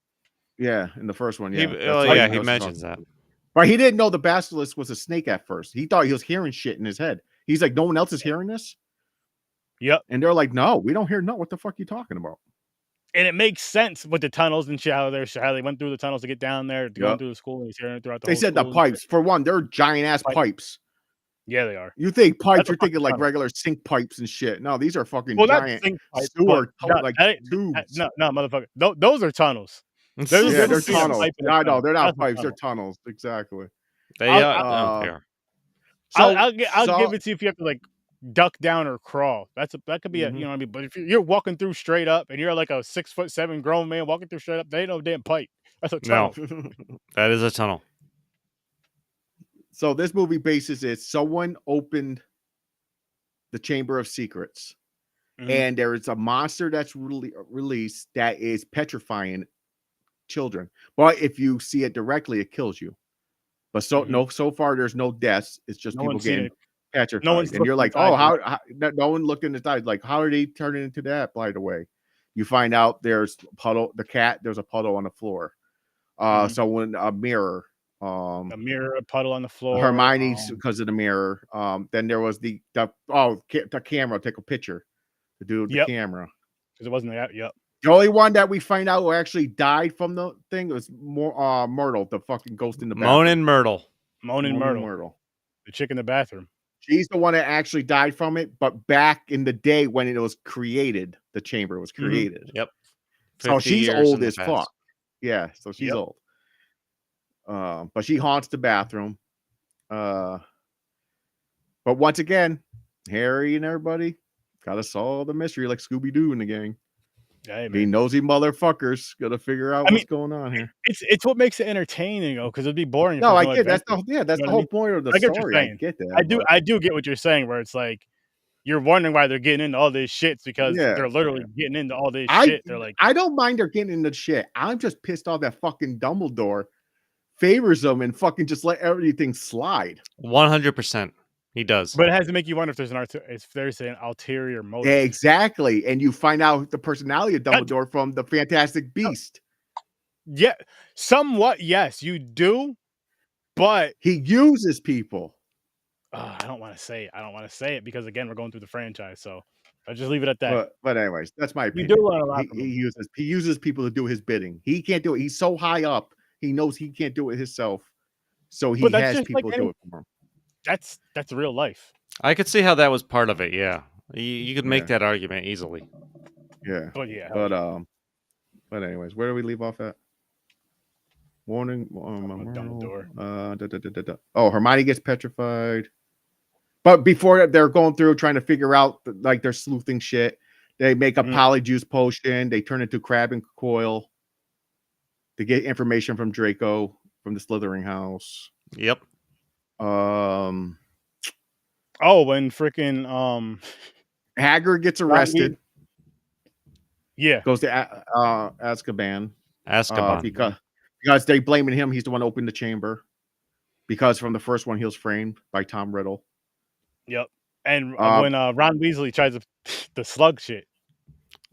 Yeah, in the first one, yeah. He mentions that. But he didn't know the basilisk was a snake at first. He thought he was hearing shit in his head. He's like, no one else is hearing this? Yep. And they're like, no, we don't hear no. What the fuck are you talking about? And it makes sense with the tunnels and shit, how they went through the tunnels to get down there, going through the school, and he's hearing it throughout the whole They said the school. pipes. For one, they're giant ass pipes. Yeah, they are. You think pipes, That's a you're thinking fucking like tunnel. regular sink pipes and shit. No, these are fucking Well, not giant sink pipes, sewer, but like tubes. no, motherfucker. Those are tunnels. Yeah, There's they're a piece of tunnels. pipe in a I know, tunnel. they're not That's a pipes, they're tunnel. tunnels. Exactly. They I'll- are. So I'll give it to you if you have to like duck down or crawl. That could be a, you know what I mean. But if you're walking through straight up and you're like a 6'7" grown man walking through straight up, they ain't no damn pipe. That's a tunnel. No, that is a tunnel. So this movie basis is someone opened the Chamber of Secrets, and there is a monster that's released that is petrifying children. But if you see it directly, it kills you. But so far there's no deaths. It's just people getting petrified. No one's and you're like, oh, how no one looked in the eyes. Like, how are they turning into that? By the way, you find out there's a puddle. There's a puddle on the floor. So when a mirror. A mirror, a puddle on the floor. Hermione's because of the mirror. Then there was the camera. Take a picture. The dude with the camera. Because it wasn't that. Yep. The only one that we find out who actually died from the thing was Myrtle, the fucking ghost in the bathroom. Moaning Myrtle. The chick in the bathroom. She's the one that actually died from it, but back in the day when it was created, the chamber was created. Yep. So she's old as fuck. Yeah, so she's old. But she haunts the bathroom. But once again, Harry and everybody gotta solve the mystery like Scooby-Doo and the gang. Hey, the nosy motherfuckers gotta figure out what's going on here. It's what makes it entertaining, though, because it'd be boring. No, I get that's the whole point of the story. I get that. I do get what you're saying, where it's like you're wondering why they're getting into all this shit because they're literally getting into all this shit. They're like, I don't mind they're getting into shit. I'm just pissed off that fucking Dumbledore favors them and fucking just let everything slide. 100%. He does. But it has to make you wonder if there's an ulterior motive. Exactly. And you find out the personality of Dumbledore from the Fantastic Beast. Yeah, somewhat, yes, you do. But he uses people. I don't want to say it because again, we're going through the franchise, so I'll just leave it at that. But anyways, that's my opinion. You do learn a lot. He uses people to do his bidding. He can't do it. He's so high up. He knows he can't do it himself. So he has people do it for him. That's real life. I could see how that was part of it. Yeah, you could make that argument easily. Yeah, but anyways, where do we leave off at? Warning, Dumbledore. Oh, Hermione gets petrified. But before they're going through trying to figure out, like they're sleuthing shit. They make a polyjuice potion. They turn into Crab and Coil to get information from Draco from the Slytherin house. Yep. When freaking Hagrid gets arrested. Yeah. Goes to Azkaban. Azkaban. Because they blaming him. He's the one who opened the chamber. Because from the first one, he was framed by Tom Riddle. Yep. And when Ron Weasley tries the slug shit.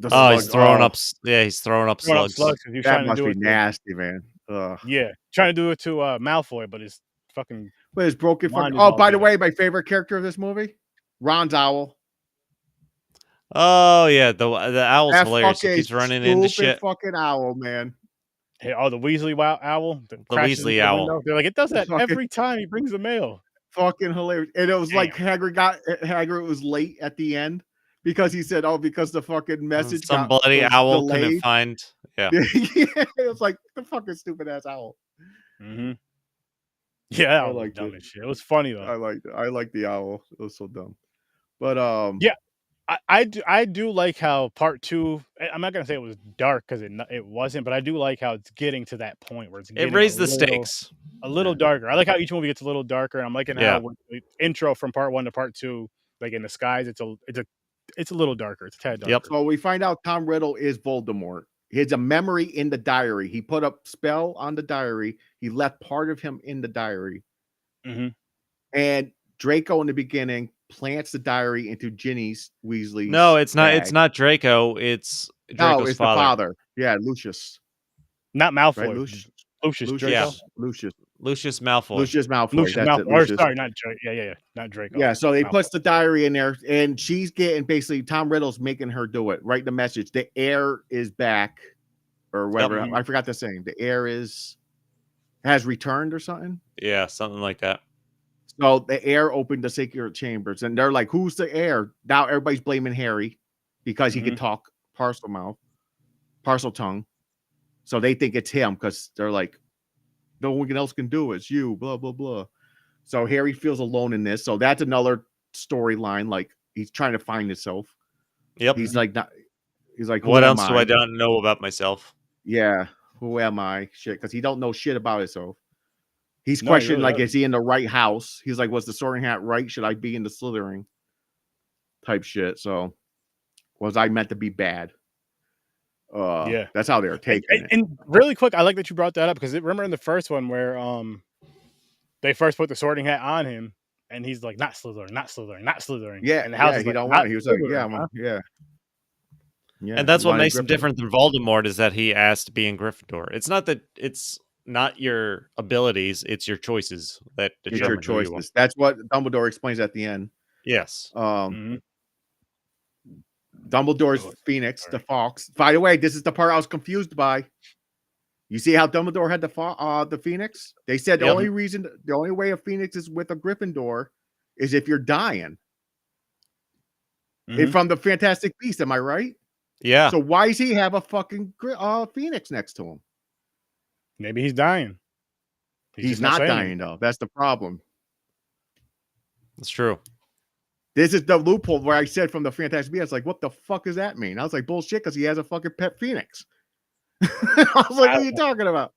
He's throwing up. Yeah, he's throwing up slugs. He's that trying must to do be it nasty, man. Ugh. Yeah, trying to do it to Malfoy, but his fucking. But his broken. Wand is Oh, all by the beat way, my favorite character of this movie, Ron's owl. Oh yeah, the owl's That hilarious. He fucking keeps running into stupid shit. fucking owl, man. Hey, the Weasley owl. The Weasley owl. Window. They're like, it does that every time he brings the mail. Fucking hilarious. And it was like Hagrid was late at the end because he said, because the fucking message some bloody owl delayed. couldn't find. Yeah. It was like the fucking stupid ass owl. Mm-hmm. Yeah, I like dumb as shit. It was funny though. I like the owl. It was so dumb. But yeah, I do like how part 2. I'm not gonna say it was dark because it wasn't, but I do like how it's getting to that point where it raised the stakes a little darker. I like how each movie gets a little darker, and I'm liking how with the intro from part 1 to part 2, like in the skies, it's a little darker. It's a tad darker. Yep. So we find out Tom Riddle is Voldemort. He has a memory in the diary. He put a spell on the diary. He left part of him in the diary. Mm-hmm. And Draco in the beginning plants the diary into Ginny's Weasley's. No, it's not. bag. It's not Draco. It's Draco's the father. Yeah, Lucius. Not Malfoy. Right? Lucius Draco. Lucius Malfoy. Lucius Malfoy. Lucius That's Malfoy. it, Lucius. Sorry, not Draco. Yeah, not Draco. Yeah, so he Malfoy. puts the diary in there, and she's getting basically Tom Riddle's making her do it. Write the message. The heir is back, or whatever. Yep. I forgot the saying. The heir has returned or something. Yeah, something like that. So the heir opened the secret chambers, and they're like, "Who's the heir?" Now everybody's blaming Harry because he can talk parcel tongue. So they think it's him because they're like, no one else can do it. It's you, blah, blah, blah. So Harry feels alone in this. So that's another storyline. Like he's trying to find himself. Yep. He's like, what else do I not know about myself? Yeah. Who am I? Shit. Because he don't know shit about himself. He's questioning, really is he in the right house? He's like, was the Sorting Hat right? Should I be in the Slytherin? Type shit. So was I meant to be bad? Yeah, that's how they're taking it. And really quick, I like that you brought that up because remember in the first one where they first put the Sorting Hat on him and he's like, not Slytherin, not Slytherin, not Slytherin. Yeah, and the house he don't want it. He was like, yeah. And that's what makes him different than Voldemort is that he asked to be in Gryffindor. It's not that it's not your abilities, it's your choices that determine your choices. That's what Dumbledore explains at the end. Yes. Dumbledore's Phoenix, the Fox. By the way, this is the part I was confused by. You see how Dumbledore had the Phoenix? They said the only way a Phoenix is with a Gryffindor is if you're dying. From the Fantastic Beasts, am I right? Yeah. So why does he have a fucking Phoenix next to him? Maybe he's dying. He's not dying though. That's the problem. That's true. This is the loophole where I said from the Fantastic Beasts, like, what the fuck does that mean? I was like, bullshit, because he has a fucking pet Phoenix. I was like, what are you talking about?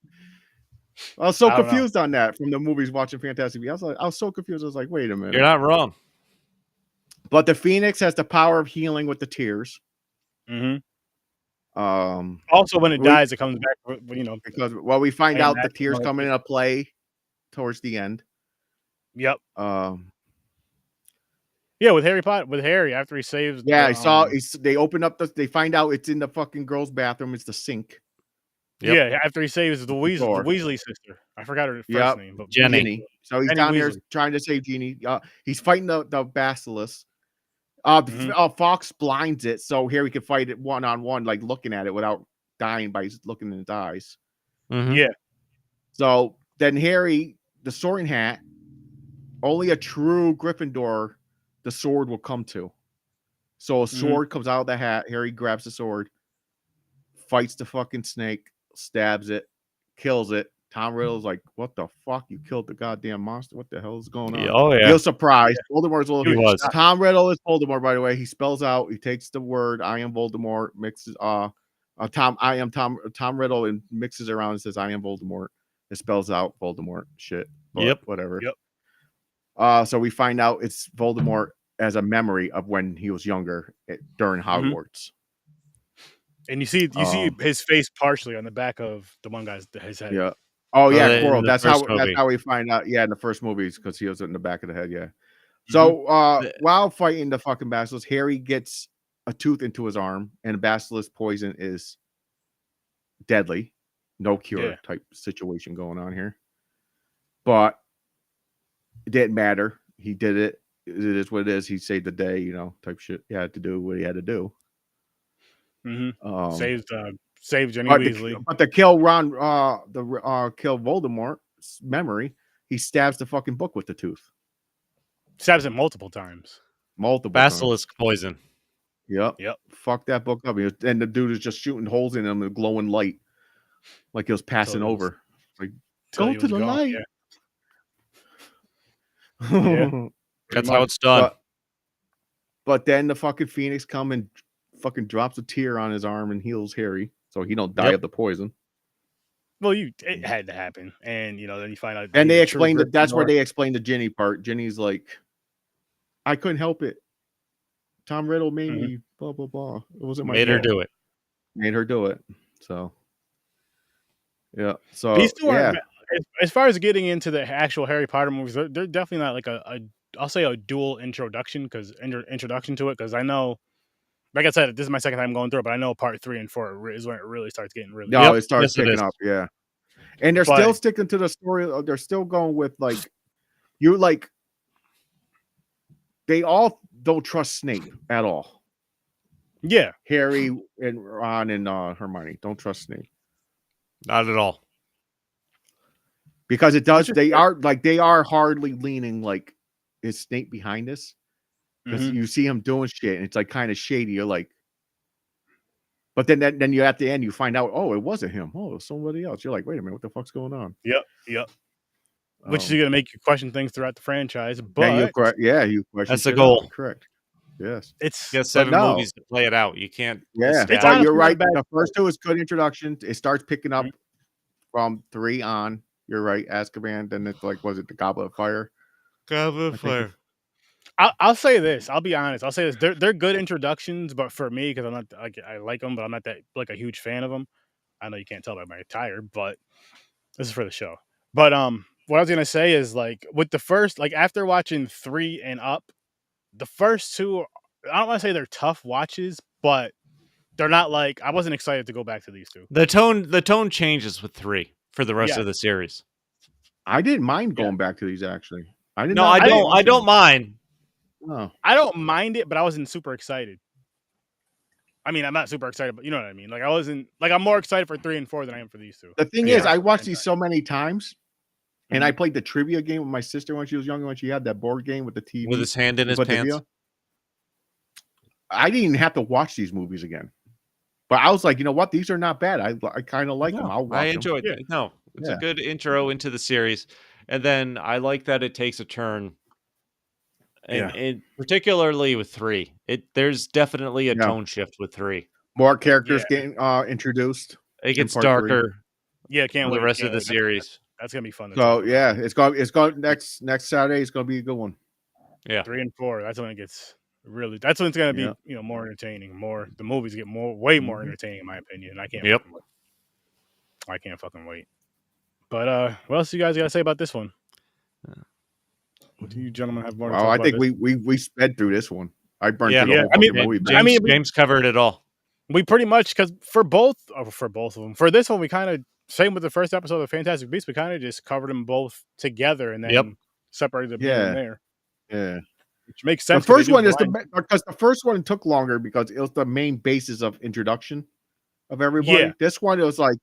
I was so confused on that from the movies watching Fantastic Beasts. I was so confused. I was like, wait a minute. You're not wrong. But the Phoenix has the power of healing with the tears. Also, when it dies, it comes back. Because we find out the tears come into play towards the end. Yep. Yeah, with Harry after he saves. Yeah, they open up they find out it's in the fucking girl's bathroom. It's the sink. Yep. Yeah, after he saves the Weasley sister. I forgot her first name, but Jenny. So he's down there trying to save Jeannie. He's fighting the basilisk. Fox blinds it so Harry can fight it one-on-one, like looking at it without dying by looking in its eyes. Yeah. So then Harry, the Sorting Hat, only a true Gryffindor the sword will come to. So a sword comes out of the hat. Harry grabs the sword, fights the fucking snake, stabs it, kills it. Tom Riddle's like, what the fuck? You killed the goddamn monster. What the hell is going on? Oh, yeah. You're surprised. Voldemort's He was. Tom Riddle is Voldemort, by the way. He spells out, he takes the word, I am Voldemort, mixes, I am Tom Riddle, and mixes around and says, I am Voldemort. It spells out Voldemort shit. Yep. Whatever. Yep. So we find out it's Voldemort as a memory of when he was younger during Hogwarts. And you see his face partially on the back of the one guy's his head. Yeah. Oh yeah, in Quirrell. the That's first how movie. we find out. Yeah, in the first movies because he was in the back of the head. Yeah. Mm-hmm. So while fighting the fucking basilisk, Harry gets a tooth into his arm, and basilisk poison is deadly. No cure type situation going on here. But it didn't matter. He did it. It is what it is. He saved the day, you know, type shit. He had to do what he had to do. Mm-hmm. Saved Ginny but Weasley. But to kill kill Voldemort's memory, he stabs the fucking book with the tooth. Stabs it multiple times. Basilisk poison. Yep. Fuck that book up. And the dude is just shooting holes in him with glowing light, like he was passing over. Like, go to the light. Yeah. That's how it's done. But then the fucking Phoenix come and fucking drops a tear on his arm and heals Harry, so he don't die of the poison. Well, it had to happen, and you know, then you find out. And they explained that. That's where they explained the Ginny part. Ginny's like, I couldn't help it. Tom Riddle made me blah blah blah. It wasn't my fault. Made her do it. So yeah. So these two are, as far as getting into the actual Harry Potter movies, they're definitely not like I'll say a dual introduction introduction to it, because I know, like I said, this is my second time going through it, but I know part 3 and 4 is when it really starts getting really. No, it starts picking up. Yeah, and they're still sticking to the story. They're still going with they all don't trust Snape at all. Yeah, Harry and Ron and Hermione don't trust Snape. Not at all. Because it does. They are hardly leaning like, is Snape behind this? Because you see him doing shit and it's like kind of shady. You're like, but then you at the end you find out, oh, it wasn't him. Oh, it was somebody else. You're like, wait a minute, what the fuck's going on? Yep. Which is going to make you question things throughout the franchise. But you question. That's the goal. Correct. Yes. It's 7 movies to play it out. You can't. Yeah, but you're right. The first 2 is good introduction. It starts picking up from 3 on. You're right. Azkaban. Then it's like, was it the Goblet of Fire? Goblet of Fire. I'll say this. I'll be honest. I'll say this. They're good introductions, but for me, because I'm not, I like them, but I'm not that like a huge fan of them. I know you can't tell by my attire, but this is for the show. But what I was gonna say is, like, with the first, like, after watching 3 and up, the first 2, I don't want to say they're tough watches, but they're not like, I wasn't excited to go back to these 2. The tone changes with 3 for the rest of the series. I didn't mind going back to these actually. I don't mind. No. I don't mind it, but I wasn't super excited. I mean, I'm not super excited, but you know what I mean. Like, I wasn't like, I'm more excited for 3 and 4 than I am for these 2. The thing is, I watched these so many times, and I played the trivia game with my sister when she was younger, when she had that board game with the TV with his hand in his pants. I didn't even have to watch these movies again, but I was like, you know what? These are not bad. I kind of like them. I enjoyed it. No, it's a good intro into the series, and then I like that it takes a turn. And particularly with 3, there's definitely a tone shift with 3. More characters getting introduced. It gets darker. 3. Can't wait the rest of the series. That's gonna be fun. So it's going next Saturday. It's gonna be a good one. Yeah, 3 and 4. That's when it gets really. That's when it's gonna be more entertaining. The movies get way more entertaining, in my opinion. I can't. Fucking wait. I can't fucking wait. But what else you guys gotta say about this one? What do you gentlemen have more to talk about? I think we sped through this one. I burned through the whole movie. James covered it all. We pretty much, because for both of them, for this one, we kind of, same with the first episode of Fantastic Beasts, we kind of just covered them both together and then separated them there. Yeah. Which makes sense. The first one is because the first one took longer because it was the main basis of introduction of everybody. Yeah. This one, it was like,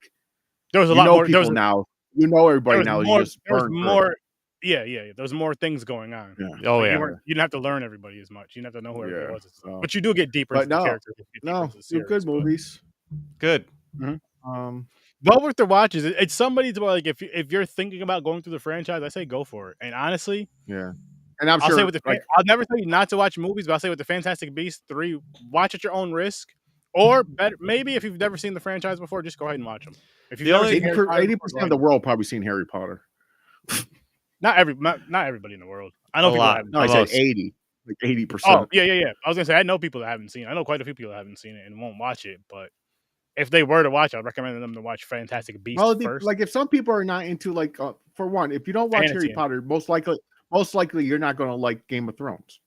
there was a lot more people now. You know everybody now. There was more. Yeah. There's more things going on. Yeah. Oh, you didn't have to learn everybody as much. You didn't have to know who everybody was. But you do get deeper into the characters. They're good movies. Good. Well worth the watches. It's somebody to, like, if you're thinking about going through the franchise, I say go for it. And honestly, and I'll say with I'll never tell you not to watch movies, but I'll say with the Fantastic Beasts 3, watch at your own risk. Or better, maybe if you've never seen the franchise before, just go ahead and watch them. If you've 80% of the world probably seen Harry Potter. Not everybody in the world. I know people that haven't. No, I said 80, like 80%. Oh, yeah. I was gonna say I know people that haven't seen it. I know quite a few people that haven't seen it and won't watch it, but if they were to watch, I'd recommend them to watch Fantastic Beasts Well, first. like if some people are not into like, for one, if you don't watch Harry Fantasy. Potter, most likely you're not going to like Game of Thrones.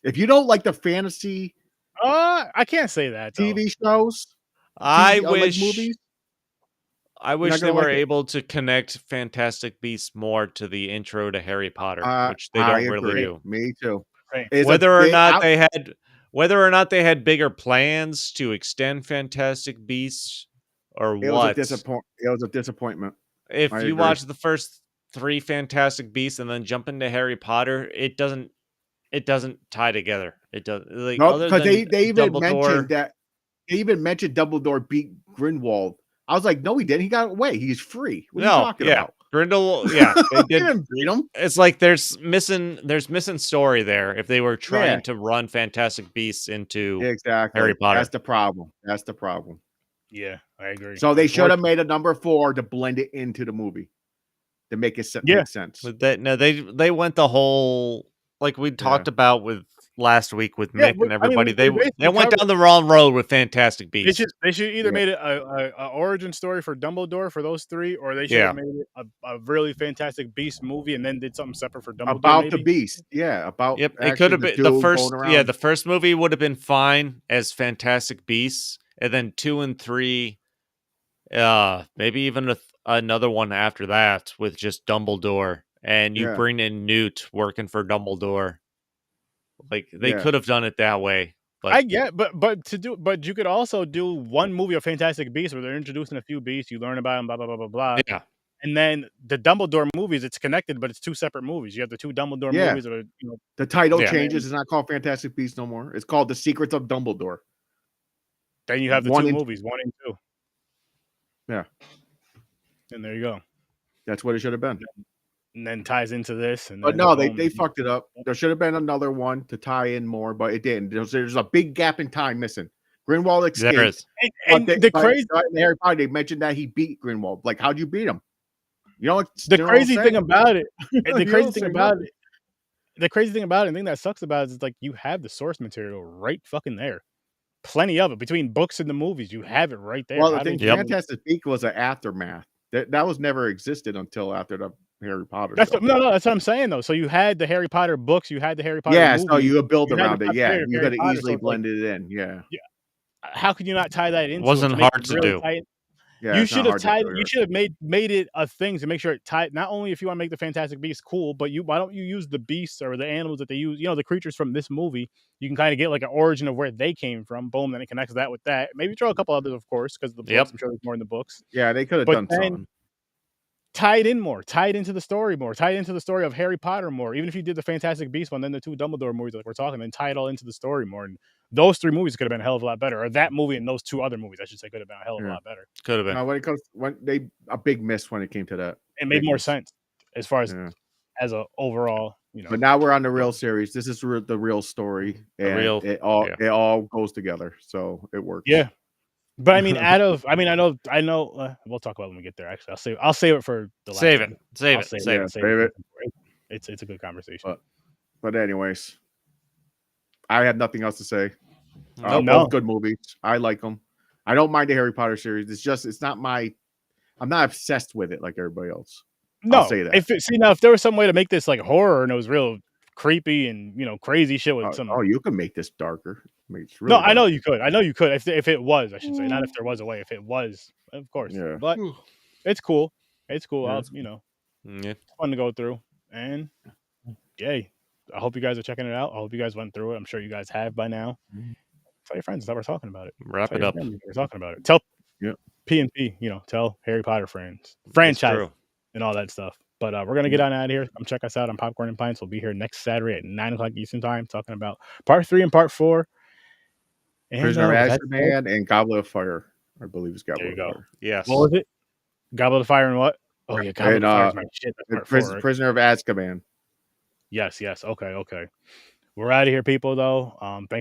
If you don't like the fantasy I can't say that though. TV shows, I like wish movies, I not wish they gonna were like it. able to connect Fantastic Beasts more to the intro to Harry Potter, which they I don't really agree. do. Me too. Same. It's Whether or not they had bigger plans to extend Fantastic Beasts or it was a what. It was a disappointment. If I you agree. watch the first 3 Fantastic Beasts and then jump into Harry Potter, it doesn't tie together. It does like No, other because than they even Dumbledore. mentioned Dumbledore beat Grindelwald. I was like, no, he didn't. He got away. He's free. What are you No, talking yeah. about? Grindel, yeah, they He did. didn't beat him. It's like there's missing story there if they were trying Yeah. to run Fantastic Beasts into Exactly. Harry Potter. That's the problem. That's the problem. Yeah, I agree. So they should have made a number 4 to blend it into the movie to make it make sense. But they went the whole like we talked about with last week with Mick and everybody. They went down the wrong road with Fantastic Beasts. They should either made it a origin story for Dumbledore for those 3, or they should have made it a really Fantastic Beast movie and then did something separate for Dumbledore. About the Beast, about it could have been the first. Yeah, the first movie would have been fine as Fantastic Beasts, and then 2 and 3, maybe even another one after that with just Dumbledore, and you bring in Newt working for Dumbledore. Like they could have done it that way. But I get, but you could also do one movie of Fantastic Beasts where they're introducing a few beasts, you learn about them, blah blah blah blah blah. Yeah. And then the Dumbledore movies, it's connected, but it's 2 separate movies. You have the 2 Dumbledore movies, or the title changes. It's not called Fantastic Beasts no more. It's called The Secrets of Dumbledore. Then you have the 2 movies, 1 and 2. Yeah. And there you go. That's what it should have been. And then ties into this. But no, they fucked it up. There should have been another one to tie in more, but it didn't. There's a big gap in time missing. Grindelwald escaped. There is. And the crazy in Harry Potter, they mentioned that he beat Grindelwald. Like, how'd you beat him? You know, the crazy thing about it, the crazy thing about it, the thing that sucks about it is like you have the source material right fucking there. Plenty of it between books and the movies. You have it right there. Well, the thing, Fantastic Beasts was an aftermath. That was never existed until after the Harry Potter. That's that's what I'm saying though. So you had the Harry Potter books, you had the Harry Potter movies, so you build around it. Yeah, you could have easily so blended it in. Yeah. How could you not tie that in? It wasn't hard to do. Yeah, you should have tied. You should have made it a thing to make sure it tied. Not only if you want to make the Fantastic Beasts cool, but why don't you use the beasts or the animals that they use? You know, the creatures from this movie. You can kind of get like an origin of where they came from. Boom, then it connects that with that. Maybe throw a couple others, of course, because the books. I'm sure there's more in the books. Yeah, they could have done something. Tie it in more. Tie it into the story more. Tie it into the story of Harry Potter more. Even if you did the Fantastic Beasts one, then the 2 Dumbledore movies like we're talking, then tie it all into the story more. And those 3 movies could have been a hell of a lot better. Or that movie and those 2 other movies, I should say, could have been a hell of a lot better. Could have been. Now, a big miss when it came to that. It made more sense as far as a overall, But now we're on the real series. This is the real story, and it all goes together, so it works. Yeah. But I mean, I know. We'll talk about it when we get there. Actually, I'll save it for the last. Save it. It's a good conversation. But anyways, I have nothing else to say. No. Good movies. I like them. I don't mind the Harry Potter series. It's not I'm not obsessed with it like everybody else. No, I'll say that. If there was some way to make this like horror and it was real creepy and crazy shit with some. Oh, you can make this darker. No, I know you could. If it was, I should say, not if there was a way. If it was, of course. Yeah. But it's cool. It's cool. Yeah, It's fun to go through. And yay. I hope you guys are checking it out. I hope you guys went through it. I'm sure you guys have by now. Tell your friends that we're talking about it. Wrap it up. We're talking about it. Tell P&P, tell Harry Potter friends, franchise, and all that stuff. But we're going to get on out of here. Come check us out on Popcorn and Pints. We'll be here next Saturday at 9 o'clock Eastern Time talking about part 3 and part 4. And, Prisoner of Azkaban and Goblet of Fire. I believe it's Goblet of Fire. Yes. What was it? Goblet of Fire and what? Oh, yeah, Goblet of Fire is my shit. That's part 4, right? Prisoner of Azkaban. Yes. Okay. We're out of here, people, though. Thanks